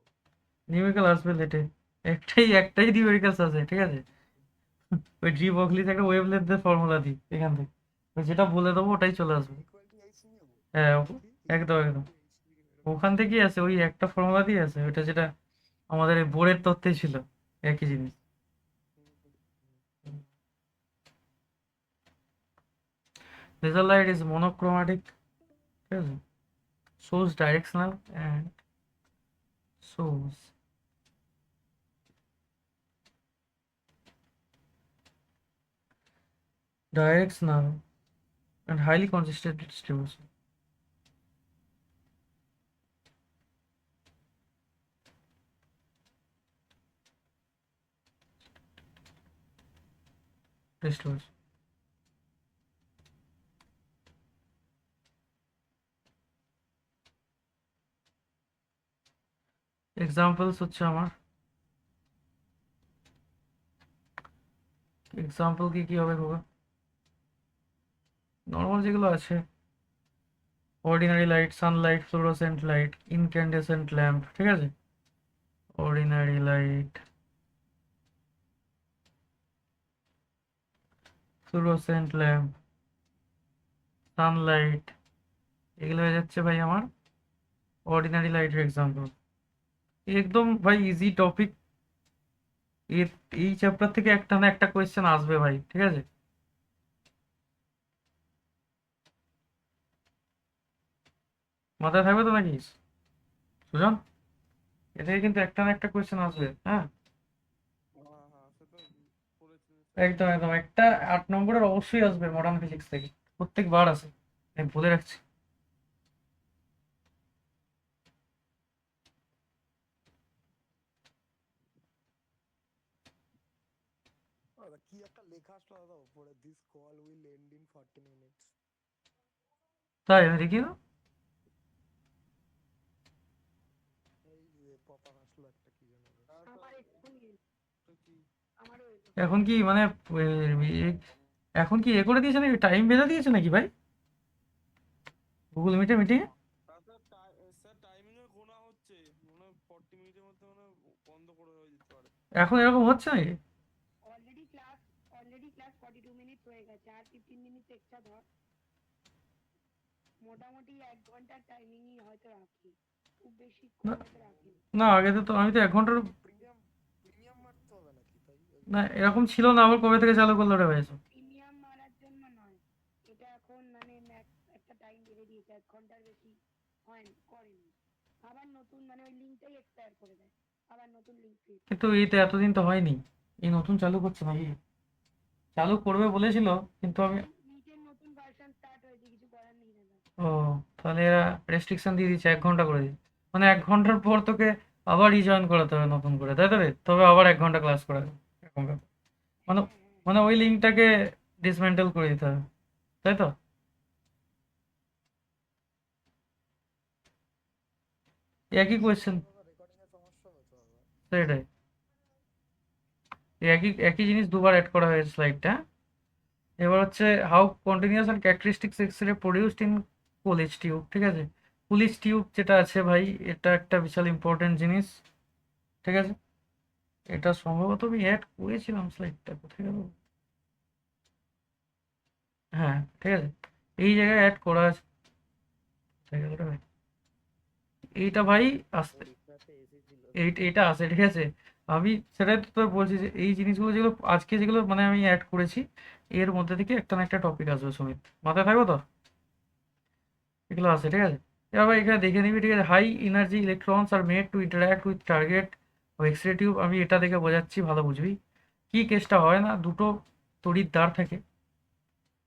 নিউমেরিক্যাল আসবে লেটে, একটাই নিউমেরিক্যালস আছে, ঠিক আছে? ওই ডি বকলিতে একটা ওয়েভলেন্থের ফর্মুলা দিই এখান থেকে, ওই যেটা বলে দেবো ওটাই চলে আসবে। ইকুয়াল টু এইচ নিয়ে নেবো হ্যাঁ, কি একদম ইকুয়াল একদম টু এইচ নিয়ে ওখান থেকেই আছে, ওই একটা ফর্মুলা দিয়ে আছে, ওইটা যেটা আমাদের এই বোর্ডের তথ্যে ছিল, একই জিনিস। লেজার লাইট ইজ মনোক্রোমেটিক, ঠিক আছে, shows directional and shows directional and highly consistent distribution. Distribution. Examples হচ্ছে আমার, এক্সাম্পল কি হবে বাবা? নর্মাল যেগুলো আছে, ordinary light, Sunlight, fluorescent light, incandescent lamp, ঠিক আছে? Ordinary light, fluorescent lamp, Sunlight, এগুলো হয়ে যাচ্ছে ভাই আমার অর্ডিনারি লাইটের এক্সাম্পল। একদম ভাই ইজি টপিক, এই চ্যাপ্টার থেকে একটা না একটা কোয়েশ্চেন আসবে ভাই, ঠিক আছে? মাথায় থাকবে তো নাকি সুজন? এ থেকে কিন্তু একটা না একটা কোয়েশ্চেন আসবে, হ্যাঁ? হ্যাঁ হ্যাঁ সে তো পড়েছি একদম একদম একটা 8 নম্বরের অবশ্যই আসবে মডার্ন ফিজিক্স থেকে, প্রত্যেকবার আসে, আমি বলে রাখছি। দাদা কি একটা লেখা আসলো দাদা উপরে this call will end in 40 minutes তাই আমি দেখি না, এই যে পপার আসলো একটা কি যেন আমার এক্ষুনি কি আমারও এলো। এখন কি মানে এখন কি করে দিয়েছে নাকি, টাইম বেঁধে দিয়েছে নাকি ভাই গুগল মিটে মিটিং? স্যার টাইমিং এ গোনা হচ্ছে মনে হয় 40 মিনিটের মধ্যে মনে হয় বন্ধ করে হয়ে যেতে পারে এখন এরকম হচ্ছে নাকি? অলরেডি ক্লাস 42 মিনিট হয়ে গেছে, আর 15 মিনিট এক্সট্রা ধর। মোটামুটি 1 ঘন্টার টাইমিংই হয়তো রাখি, খুব বেশি না হয়তো রাখি। না, আগে তো আমি তো 1 ঘন্টার, প্রিমিয়াম প্রিমিয়াম মারতে হবে নাকি তাই না এরকম ছিল না, আবার কবে থেকে চালু করলো রে ভাই এসব? প্রিমিয়াম মারার জন্য নয়, এটা এখন মানে একটা টাইম বেঁধে দিয়েছে, 1 ঘন্টার বেশি করেনি। আবার নতুন মানে ওই লিঙ্কটাই এক্সপায়ার করে দেয়, আবার নতুন লিঙ্ক ক্রিয়েট কিন্তু এই তো এতদিন তো হয়নি, এই নতুন চালু করছে নাকি? চালু করবে বলেছিল, কিন্তু আমি, নিচের নতুন ভার্সন স্টার্ট হয়েছে, কিছু করার নেই দাদা। ও তাহলে এরা রেস্ট্রিকশন দিয়ে দিচ্ছে 1 ঘন্টা করে দিচ্ছে, মানে 1 ঘন্টার পর তোকে আবার রিজয়েন করাতে হবে নতুন করে, তাই তো রে? তবে আবার 1 ঘন্টা ক্লাস করাবে, এরকম ব্যাপার। মানে হ্যাঁ হ্যাঁ মানে ওই লিঙ্কটাকে ডিসমেন্টেল করে দিতে হবে, তাই তো? একই কোয়েশ্চেন, দাদা রেকর্ডিং এর সমস্যা হবে তো দাদা সেটাই, একই একই জিনিস দুবার অ্যাড করা হয়েছে স্লাইডটা। এবার হচ্ছে how continuous and characteristics x-ray produced in Coolidge tube, ঠিক আছে? পুলিশ টিউব যেটা আছে ভাই, এটা একটা বিশাল ইম্পর্টেন্ট জিনিস, ঠিক আছে? এটা সম্ভবত আমি অ্যাড করেছিলাম, স্লাইডটা কোথায় গেল? হ্যাঁ ঠিক আছে, এই জায়গায় অ্যাড করা আছে, কোথায় গেল রে ভাই? এইটা ভাই আসতে, এইটা আছে, ঠিক আছে? আমি সেটাই তো তোর বলছি যে এই জিনিসগুলো যেগুলো আজকে যেগুলো মানে আমি অ্যাড করেছি, এর মধ্যে থেকে একটা না একটা টপিক আসবে সুমিত, মাথায় থাকবে তো? এগুলো আছে, ঠিক আছে? এবার ভাই এখানে দেখে নিবি, ঠিক আছে? High energy electrons are made to interact with target X ray tube, আমি এটা দেখে বোঝাচ্ছি, ভালো বুঝবি। কি কেসটা হয় না, দুটো তড়িৎদ্বার থাকে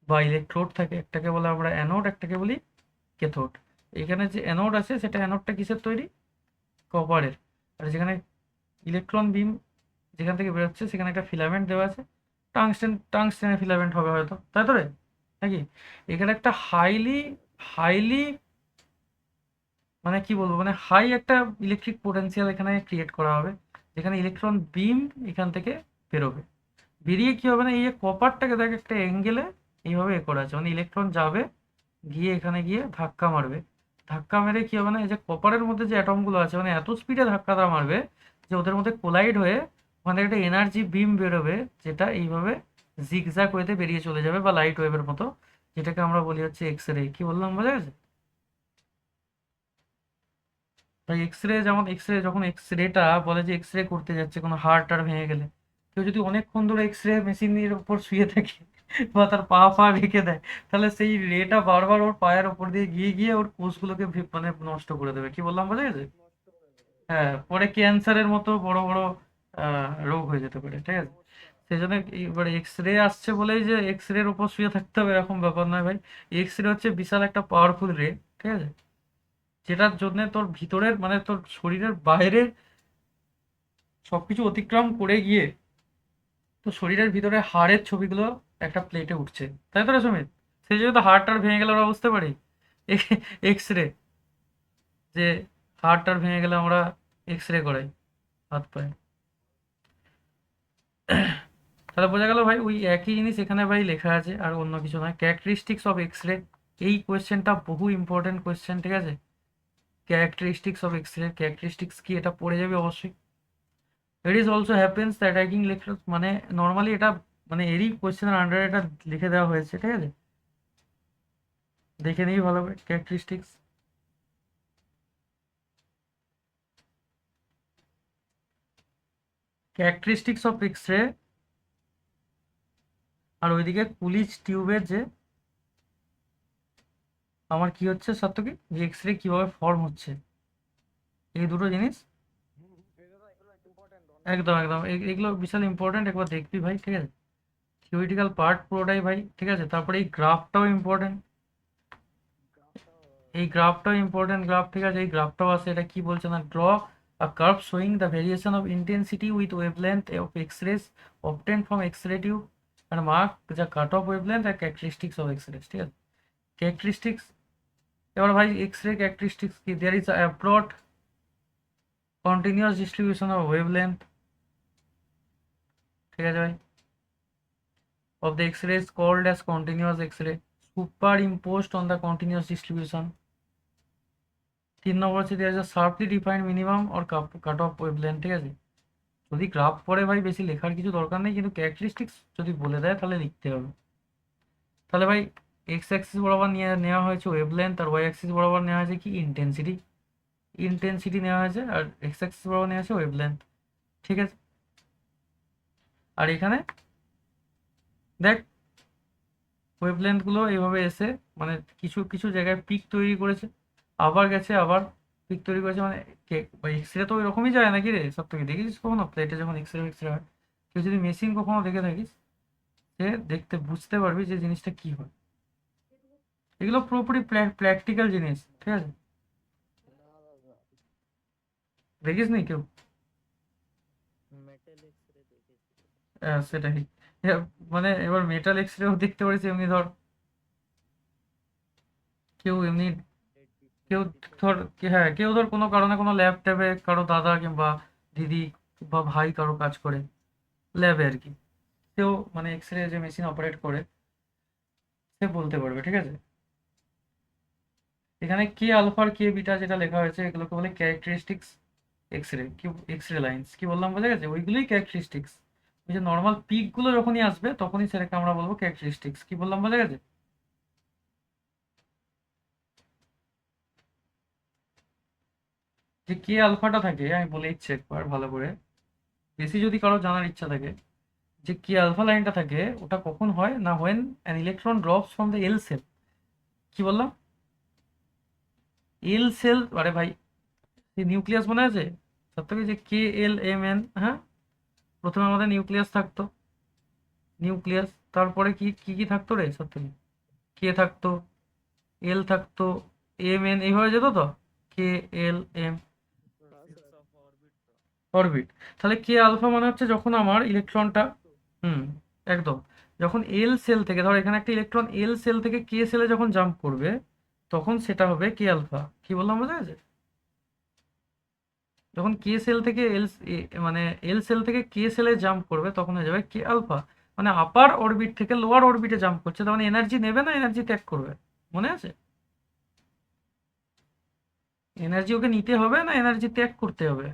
বা ইলেকট্রোড থাকে, একটাকে বলে আমরা অ্যানোড, একটাকে বলি ক্যাথোড। এখানে যে অ্যানোড আছে সেটা অ্যানোডটা কিসের তৈরি? কপারের। আর যেখানে ইলেকট্রন বিম যেখান থেকে বেরোচ্ছে সেখানে একটা ফিলামেন্ট দেওয়া আছে, টাংস্টেনের ফিলামেন্ট হবে হয়তো, তাই তো রে নাকি? এখানে একটা হাইলি হাইলি মানে কি বলবো, মানে হাই একটা ইলেকট্রিক পোটেনশিয়াল এখানে ক্রিয়েট করা হবে, যেখানে ইলেকট্রন বিম এখান থেকে বেরোবে। বেরিয়ে কি হবে না, এই যে কপারটাকে দেখ একটা অ্যাঙ্গেলে এইভাবে এ করা আছে, মানে ইলেকট্রন যাবে গিয়ে এখানে গিয়ে ধাক্কা মারবে। ধাক্কা মেরে কি হবে না, এই যে কপারের মধ্যে যে অ্যাটমগুলো আছে মানে এত স্পিডে ধাক্কাটা মারবে যে ওদের মধ্যে কোলাইড হয়ে ওখান থেকে একটা এনার্জি বিম বেরোবে, যেটা এইভাবে জিগজ্যাগ ওয়েতে বেরিয়ে চলে যাবে, বা লাইট ওয়েভের মতো, যেটাকে আমরা বলি হচ্ছে এক্স রে। কি বললাম, বোঝা গেছে? তাই এক্স রে, যেমন এক্স রে যখন এক্স রেটা বলে যে এক্স রে করতে যাচ্ছে কোনো হাড় টাড় ভেঙে গেলে, কেউ যদি অনেকক্ষণ ধরে এক্স রে মেশিনের উপর শুয়ে থাকে বা তার পা ফা রেখে দেয়, তাহলে সেই রেটা বারবার ওর পায়ের ওপর দিয়ে গিয়ে গিয়ে ওর কোষগুলোকে মানে নষ্ট করে দেবে। কি বললাম, বোঝা গেছে? হ্যাঁ, পরে ক্যান্সারের মতো বড় বড় রোগ হয়ে যেতে পারে, ঠিক আছে? সেই জন্য এবার এক্স রে আসছে বলেই যে এক্স রের উপর শুয়ে থাকতে হবে এরকম ব্যাপার নয় ভাই। এক্স রে হচ্ছে বিশাল একটা পাওয়ারফুল রে, ঠিক আছে, যেটার জন্য তোর ভিতরের মানে তোর শরীরের বাইরের সবকিছু অতিক্রম করে গিয়ে তো শরীরের ভিতরে হাড়ের ছবিগুলো একটা প্লেটে উঠছে, তাই তো রে সুমিত? সেই জন্য তো হাড়টার ভেঙে গেলে আমরা বুঝতে পারি এক্স রে, যে হাড়টার ভেঙে গেলে আমরা এক্স রে করাই হাত পায়ে। তাহলে বোঝা গেল ভাই, ওই একই জিনিস এখানে ভাই লেখা আছে, আর অন্য কিছু নয়। ক্যারেক্টারিস্টিক্স অফ এক্স রে, এই কোয়েশ্চেনটা বহু ইম্পর্টেন্ট কোয়েশ্চেন, ঠিক আছে? Characteristics of x ray, characteristics কি এটা পড়ে যাবে অবশ্যই। It is also happens that attacking লেখার মানে নর্মালি এটা মানে এরই কোয়েশ্চেনের আন্ডারে এটা লিখে দেওয়া হয়েছে, ঠিক আছে? দেখে নিই ভালো করে characteristics. Characteristics of X ray, আর ওইদিকে কুলিজ টিউবের যে আমার কি হচ্ছে সার্থকী, যে এক্স রে কিভাবে ফর্ম হচ্ছে, এই দুটো জিনিস একদম একদম এগুলো বিশাল ইম্পর্টেন্ট, একবার দেখবি ভাই, ঠিক আছে? থিওরিটিক্যাল পার্ট পুরোটাই ভাই, ঠিক আছে? তারপরে এই গ্রাফটাও ইম্পর্টেন্ট, এই গ্রাফটাও ইম্পর্টেন্ট গ্রাফ, ঠিক আছে? এই গ্রাফটাও আছে, এটা কি বলছে না, draw a curve showing the variation of intensity with wavelength of X rays obtained from X ray tube and mark the cut off wavelength and characteristics of x-rays, ঠিক আছে? ক্যারেক্টারিস্টিক্স, এবার ভাই এক্স রে ক্যারেক্টারিস্টিক্স কি, there is a broad continuous distribution of wavelength, ঠিক আছে ভাই, of the x-rays called as continuous x-ray superimposed on the continuous distribution. 3 নম্বর হচ্ছে there is a sharply defined minimum or cut off wavelength, ঠিক আছে? যদি graph পড়ে ভাই বেশি লেখার কিছু দরকার নেই, কিন্তু ক্যারেক্টারিস্টিক্স যদি বলে দেয় তাহলে লিখতে হবে। তাহলে ভাই এক্স অ্যাক্সিস বরাবর নিয়ে নেওয়া হয়েছে ওয়েভলেন্থ, আর ওয়াই অ্যাক্সিস বরাবর নেওয়া হয়েছে কি, ইন্টেন্সিটি। ইন্টেন্সিটি নেওয়া হয়েছে, আর এক্স অ্যাক্সিস বরাবর নেওয়া হয়েছে ওয়েভলেন্থ, ঠিক আছে? আর এখানে দেখ ওয়েভলেন্থগুলো এইভাবে এসে মানে কিছু কিছু জায়গায় পিক তৈরি করেছে, আবার গেছে আবার পিক তৈরি করেছে, মানে এক্স রে তো ওইরকমই যায় নাকি রে? সব থেকে দেখেছিস কখনো প্লেটে যখন এক্স রে হয়? কেউ যদি মেশিন কখনো দেখে থাকিস, সে দেখতে বুঝতে পারবি যে জিনিসটা কি হয়। এগুলো পুরোপুরি প্র্যাকটিক্যাল জিনিস, ঠিক আছে? দেখিস নি কেউ? সেটাই। মানে এবার মেটাল এক্স রেও দেখতে পারিস এমনি, ধর কেউ এমনি কেউ ধর হ্যাঁ, কেউ ধর কোনো কারণে কোনো ল্যাব ট্যাবে কারো দাদা কিংবা দিদি বা ভাই কারো কাজ করে ল্যাবে আর কি, সেও মানে এক্স রে যে মেশিন অপারেট করে সে বলতে পারবে, ঠিক আছে? এখানে কে আলফা আর কে বিটা যেটা লেখা হয়েছে এগুলোকে বলে ক্যারেক্টারিস্টিক্স এক্স রে, কি এক্স রে লাইন্স, কি বললাম বোঝা গেছে? ওইগুলোই ক্যারেক্টারিস্টিক্স। ওই যে নর্মাল পিক গুলো যখনই আসবে তখনই সেটাকে আমরা বলবো ক্যারেক্টারিস্টিক্স। কি বললাম বোঝা গেছে? যে কে আলফাটা থাকে আমি বলে ইচ্ছে একবার ভালো করে, বেশি যদি কারো জানার ইচ্ছা থাকে, যে কে আলফা লাইনটা থাকে ওটা কখন হয় না, when an electron drops from the L shell. কি বললাম? এল সেল, আরে ভাই নিউক্লিয়াস মনে আছে সব থেকে, যে কে এল এম এন, হ্যাঁ, প্রথমে আমাদের নিউক্লিয়াস থাকতো, নিউক্লিয়াস, তারপরে কি কি কি থাকতো রে সব থেকে, কে থাকতো, এল থাকতো, এম এন এইভাবে যেত তো, কে এল এম অরবিট। তাহলে কে আলফা মানে হচ্ছে যখন আমার ইলেকট্রনটা, হুম, একদম, যখন এল সেল থেকে, ধর এখানে একটা ইলেকট্রন এল সেল থেকে কে সেলে যখন জাম্প করবে, তখন সেটা হবে কে আলফা। কি বললাম বোঝা গেছে? যখন কে সেল থেকে মানে এল সেল থেকে কে সেলে জাম্প করবে তখন হয়ে যাবে কে আলফা। মানে আপার অরবিট থেকে লোয়ার অরবিটে জাম্প করছে, তার মানে এনার্জি নেবে না এনার্জি ত্যাগ করবে, মনে আছে? এনার্জি ওকে নিতে হবে না এনার্জি ত্যাগ করতে হবে?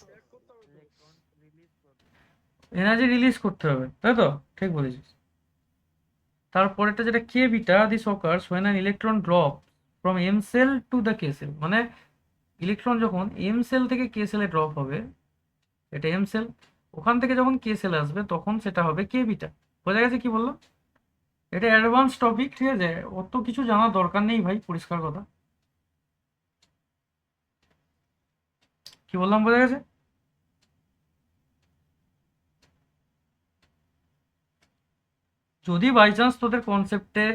ত্যাগ করতে হবে তো। এনার্জি রিলিজ করতে হবে, তাই তো? ঠিক বলেছিস। তারপরেটা যেটা K beta, this occurs when an electron drop from m cell to the k cell, মানে ইলেকট্রন যখন এম সেল থেকে কে সেলে ড্রপ হবে, এটা এম সেল, ওখান থেকে যখন কে সেলে আসবে তখন সেটা হবে কে বিটা। বোঝা গেছে কি বললাম? এটা অ্যাডভান্স টপিক, ঠিক আছে, অত কিছু জানার দরকার নেই ভাই, পরিষ্কার কথা। কি বললাম বোঝা গেছে? যদি বাই চান্স তোদের কনসেপ্টে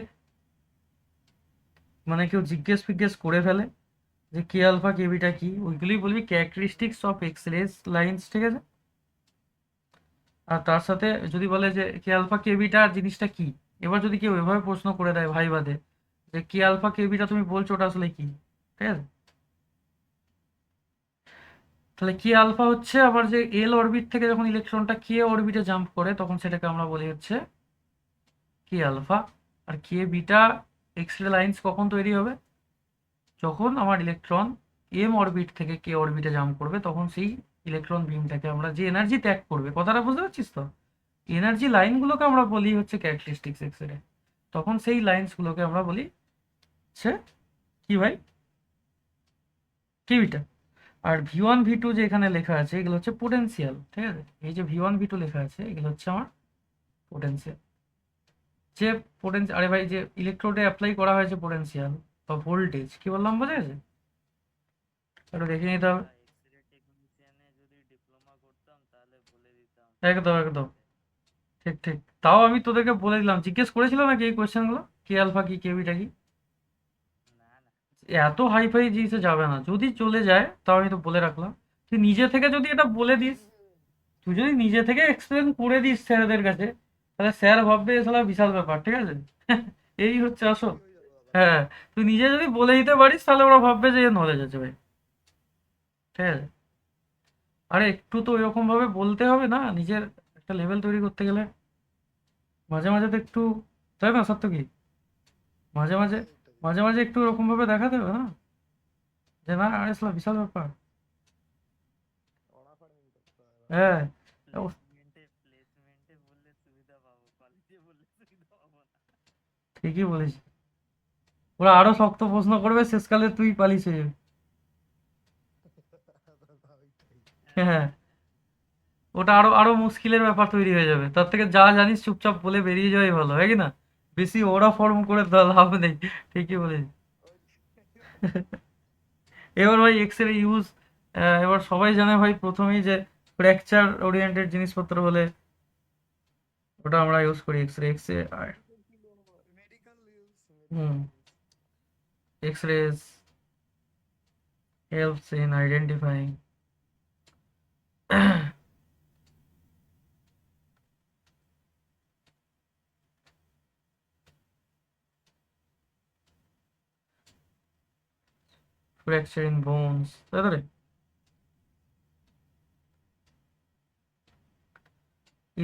মানে কেউ জিজ্ঞেস ফিজ্ঞেস করে ফেলে যে কে আলফা কে বিটা কি, ওইগুলি বলবি characteristics of X rays lines, ঠিক আছে? আর তার সাথে যদি বলে যে কে আলফা কে বিটা জিনিসটা কি, এবার যদি কেউ এভাবে প্রশ্ন করে দেয় ভাই বাদে যে কে আলফা কে বিটা তুমি বলছো ওটা আসলে কি, ঠিক আছে? তাহলে কে আলফা হচ্ছে আবার যে এল অরবিট থেকে যখন ইলেকট্রনটা কে অরবিটে জাম্প করে তখন সেটাকে আমরা বলি হচ্ছে কে আলফা। আর কে বিটা এক্স রে লাইন্স কখন তৈরি হবে? যখন আমার ইলেকট্রন এম অরবিট থেকে কে অরবিটে জাম্প করবে তখন সেই ইলেকট্রন বিমটাকে আমরা যে এনার্জি ত্যাগ করবে, কথাটা বুঝতে পারছিস তো? এনার্জি লাইনগুলোকে আমরা বলি হচ্ছে ক্যারেক্টারিস্টিক্স এক্স রে, তখন সেই লাইন্সগুলোকে আমরা বলি হচ্ছে কি ভাই, কে বিটা। আর ভি ওয়ান ভি টু যে এখানে লেখা আছে এগুলো হচ্ছে পোটেনশিয়াল, ঠিক আছে? এই যে ভি ওয়ান ভি টু লেখা আছে এগুলো হচ্ছে আমার পোটেনশিয়াল। যে পোটেনশিয়াল, আরে ভাই যে ইলেকট্রোডে অ্যাপ্লাই করা হয়েছে পোটেনশিয়াল বা ভোল্টেজ, কি বললাম বোঝা গেছে? একটু দেখে নিতে হবে। একদম একদম, ঠিক ঠিক। তাও আমি তোদেরকে বলে দিলাম, জিজ্ঞেস করেছিল নাকি এই কোয়েশ্চেনগুলো, কে আলফা কি কে বিটা কি? এত হাই ফাই জিনিসে যাবে না, যদি চলে যায় তাও আমি তো বলে রাখলাম। তুই নিজে থেকে যদি এটা বলে দিস, তুই যদি নিজে থেকে এক্সপ্লেন করে দিস স্যারদের কাছে, তাহলে স্যার ভাববে এ শালা বিশাল ব্যাপার, ঠিক আছে? এই হচ্ছে আসল। হ্যাঁ, তুই নিজে যদি বলে দিতে পারিস তাহলে ওরা ভাববে যে নলেজ আছে ভাই, ঠিক আছে? আরে একটু তো এরকম ভাবে বলতে হবে না, নিজের একটা লেভেল তৈরি করতে গেলে মাঝে মাঝে তো একটু, তাই না সত্য কি? মাঝে মাঝে মাঝে মাঝে একটু এরকম ভাবে দেখাতে হবে না, যে না আরে শালা বিশাল ব্যাপার। হ্যাঁ, ও, ঠিকই বলেছিস। ওরা আরো শক্ত প্রশ্ন করবে, শেষকালে তুই পালিশ হয়ে যাবি। হ্যাঁ, ওটা আরো আরো মুশকিলের ব্যাপার তৈরি হয়ে যাবে, তার থেকে যা জানিস চুপচাপ বলে বেরিয়ে যাওয়াই ভালো, হয় কি না? বেশি ওরা ফর্ম করে লাভ নেই। ঠিকই বলেছিস। এবার ভাই এক্স রে ইউজ, এবার সবাই জানে ভাই প্রথমেই যে ফ্র্যাকচার ওরিয়েন্টেড জিনিসপত্র হলে ওটা আমরা ইউজ করি X ray. Hmm, X rays helps in identifying fracture in bones, তাই তো রে?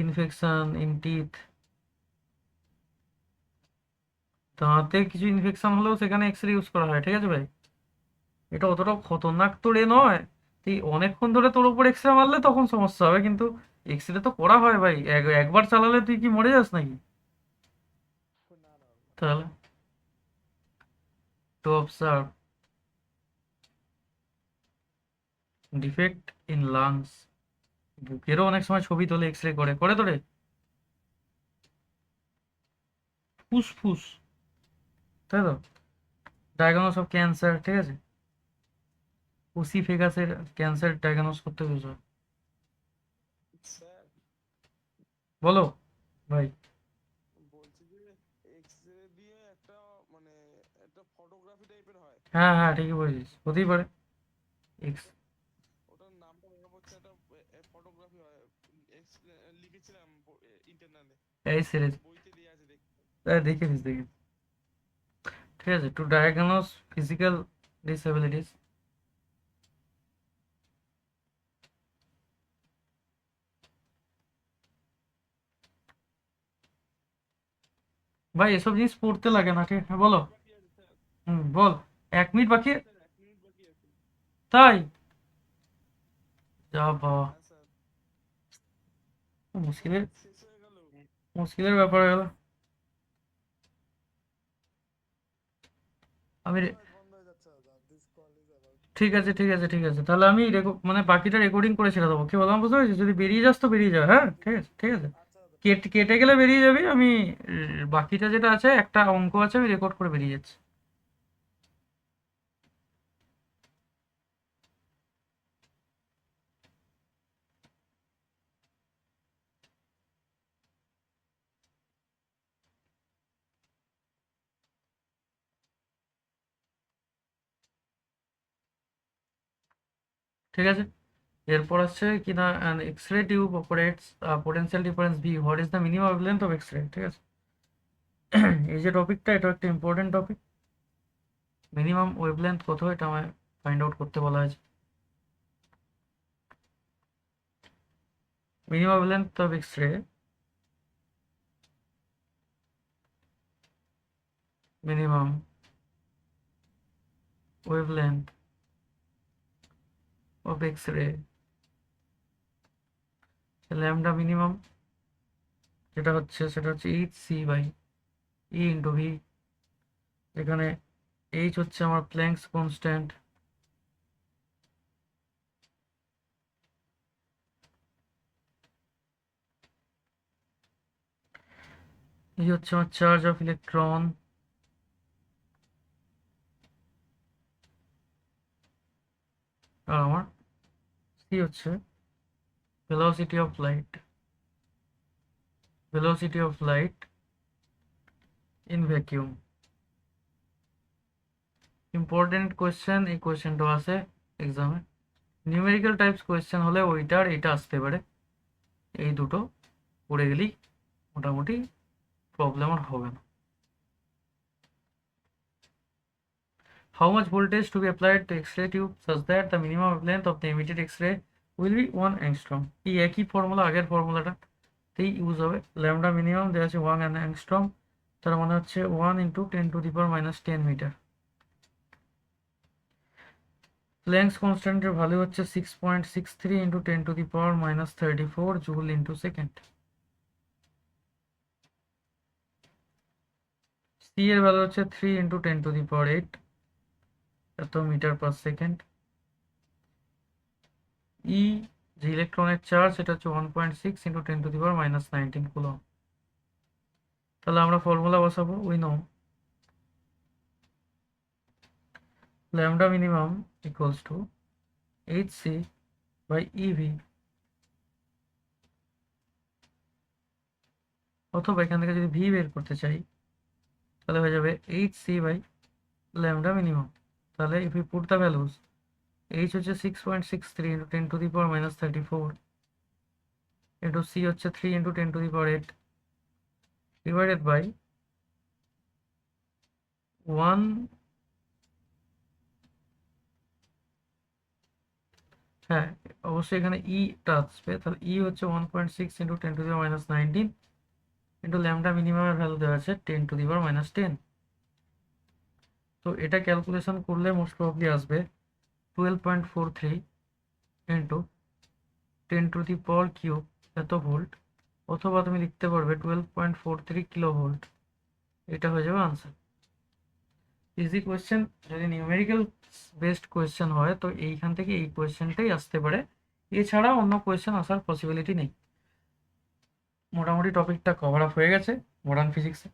ইনফেকশন ইন টিথ, দাঁতে কিছু ইনফেকশন হলেও সেখানে এক্স রে ইউজ করা হয়, ঠিক আছে ভাই? এটা অতটা খতরনাক তো রে নয়। এই অনেকক্ষণ ধরে তোর উপর এক্স রে মারলে তখন সমস্যা হবে, কিন্তু এক্স রে তো করা হয় ভাই, একবার চালালে তুই কি মরে যাস নাকি? তাহলে to observe defect in lungs, বুকেরও অনেক সময় ছবি তোলে এক্স রে করে, করে তোরে ফুসফুস, তাই তো? ডায়াগনোস অফ ক্যান্সার, ঠিক আছে? ওসিফেগাসের ক্যান্সার ডায়াগনোস করতে গেছো? স্যার বলো ভাই। বলছি যে হ্যাঁ হ্যাঁ ঠিকই বলেছিস, হতেই পারে। এক্স ওটার নামটা মনে পড়ছে, একটা ফটোগ্রাফি হয়, লিখেছিলাম ইন্টারনালে, এই সিরিজ বইতে দেওয়া আছে দেখতে। দেখেছিস দেখেছিস। ঠিক আছে, টু ডায়াগনোস ফিজিক্যাল ডিসএবিলিটিস। ভাই এসব জিনিস পড়তে লাগে না, ঠিক আছে বলো। বাকি আছে স্যার। বল। 1 মিনিট বাকি। স্যার 1 মিনিট বাকি আছে। তাই? যা বাবা, হ্যাঁ স্যার। স্যার মুশকিলের শেষ হয়ে গেল। মুশকিলের ব্যাপার হয়ে গেল। আমি ভয়েস বন্ধ হয়ে যাচ্ছে দাদা, দিস কল ইজ অ্যাবাউট। ঠিক আছে ঠিক আছে ঠিক আছে, তাহলে আমি মানে বাকিটা রেকর্ডিং করে ছেড়ে দেবো, কি বললাম বুঝতে পেরেছিস? যদি বেরিয়ে যাস তো বেরিয়ে যাও, হ্যাঁ ঠিক আছে ঠিক আছে। আচ্ছা দাদা। কেটে কেটে গেলে বেরিয়ে যাবি, আমি বাকিটা যেটা আছে একটা অঙ্ক আছে, আমি রেকর্ড করে বেরিয়ে যাচ্ছি। ঠিক আছে, এরপর আসছে কিনা x ray tube operates potential difference V, what is the minimum wavelength of X ray. ঠিক আছে, এই যে টপিকটা, এটা একটা ইম্পর্টেন্ট টপিক। মিনিমাম ওয়েভলেন্থ কত, এটা আমায় ফাইন্ড আউট করতে বলা হয়েছে। Minimum wavelength of X ray, minimum wavelength of X-ray, lambda minimum যেটা হচ্ছে সেটা হচ্ছে hc by e into V, যেখানে h হচ্ছে আমার প্ল্যাঙ্কস কনস্ট্যান্ট, এই হচ্ছে আমার চার্জ অফ ইলেকট্রন, আর আমার c হচ্ছে velocity of light, velocity of light in vacuum. Important question, এই কোয়েশ্চেনটা আসে এক্সামে। নিউমেরিক্যাল টাইপস কোয়েশ্চেন হলে ওইটার এটা আসতে পারে, এই দুটো পড়ে গেলেই মোটামুটি প্রবলেম আর হবে না। How much voltage to be applied to X-ray tube such that the minimum wavelength of the emitted X-ray will be 1 angstrom? এই একই ফর্মুলা, আগের ফর্মুলাটাতেই ইউজ হবে। ল্যামডা মিনিমাম দেওয়া আছে 1 angstrom, তার মানে হচ্ছে 1 × 10⁻⁻10 মিটার। প্ল্যাঙ্কস কনস্ট্যান্টের ভ্যালু হচ্ছে 6.63 × 10⁻34 জুল ইন্টু সেকেন্ড। সি এর ভ্যালু হচ্ছে 3 × 10⁸ এত মিটার পার সেকেন্ড। ই যে ইলেকট্রনের চার্জ, সেটা হচ্ছে 1.6 × 10⁻⁻19 কুলম্ব। তাহলে আমরা ফর্মুলা বসাবো, we know lambda minimum equals to hc by ev, অথবা এখান থেকে যদি ভি বের করতে চাই তাহলে হয়ে যাবে hc বাই ল্যামডা মিনিমাম। তাহলে if you put the values, h হচ্ছে 6.63 × 10⁻34 ইন্টু c হচ্ছে 3 × 10⁸ ডিভাইডেড বাই 1, হ্যাঁ অবশ্যই এখানে টা আসবে, তাহলে হচ্ছে 1.6 × 10⁻19 ইন্টু ল্যামডা মিনিমামের ভ্যালু দেওয়া আছে 10⁻10। তো এটা ক্যালকুলেশন করলে মোস্ট প্রবাবলি আসবে 12.43 ইন্টু 10⁻³ এত ভোল্ট, অথবা তুমি লিখতে পারবে 12.43 কিলো ভোল্ট। এটা হয়ে যাবে আনসার। ইজি কোয়েশ্চেন, যদি নিউমেরিক্যাল বেসড কোয়েশ্চেন হয় তো এইখান থেকে এই কোয়েশ্চেনটাই আসতে পারে, এছাড়া অন্য কোয়েশ্চেন আসার পসিবিলিটি নেই। মোটামুটি টপিকটা কভার আপ হয়ে গেছে মডার্ন ফিজিক্সে।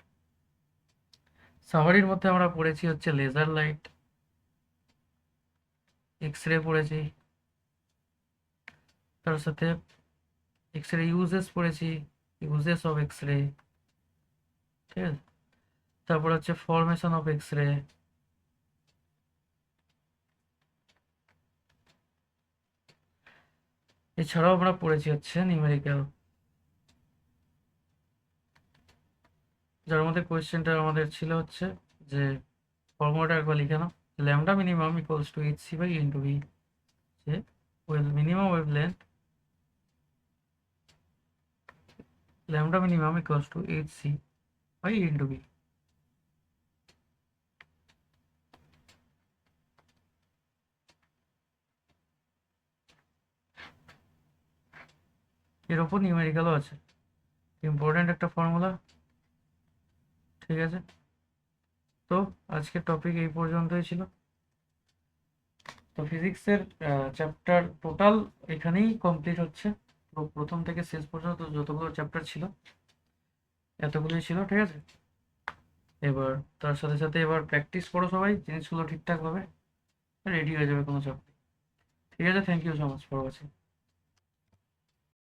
সামারির মধ্যে আমরা পড়েছি হচ্ছে লেজার লাইট, এক্স রে পড়েছি, তার সাথে এক্স রে ইউজেস পড়েছি, ইউজেস অফ এক্স রে, ঠিক আছে। তারপর হচ্ছে ফরমেশন অফ এক্স রে, এছাড়াও আমরা পড়েছি হচ্ছে নিউমেরিক্যাল, যার মধ্যে কোয়েশ্চেনটা আমাদের ছিল হচ্ছে যে ফর্মুলাটা একবার লিখে নাও, lambda minimum equals to H C by into V, যে minimum wavelength lambda minimum equals to H C by into V. এর ওপর নিউমেরিক্যালও আছে, ইম্পর্টেন্ট একটা ফর্মুলা। ঠিক আছে, তো আজকের টপিক এই পর্যন্তই ছিল। তো ফিজিক্সের চ্যাপ্টার টোটাল এখানেই কমপ্লিট হচ্ছে। তো প্রথম থেকে শেষ পর্যন্ত যতগুলো চ্যাপ্টার ছিল এতগুলোই ছিল। ঠিক আছে, এবার তার সাথে সাথে এবার প্র্যাকটিস করো সবাই, জিনিসগুলো ঠিকঠাকভাবে রেডি হয়ে যাবে কোনো চাপ নেই। ঠিক আছে, thank you so much for watching.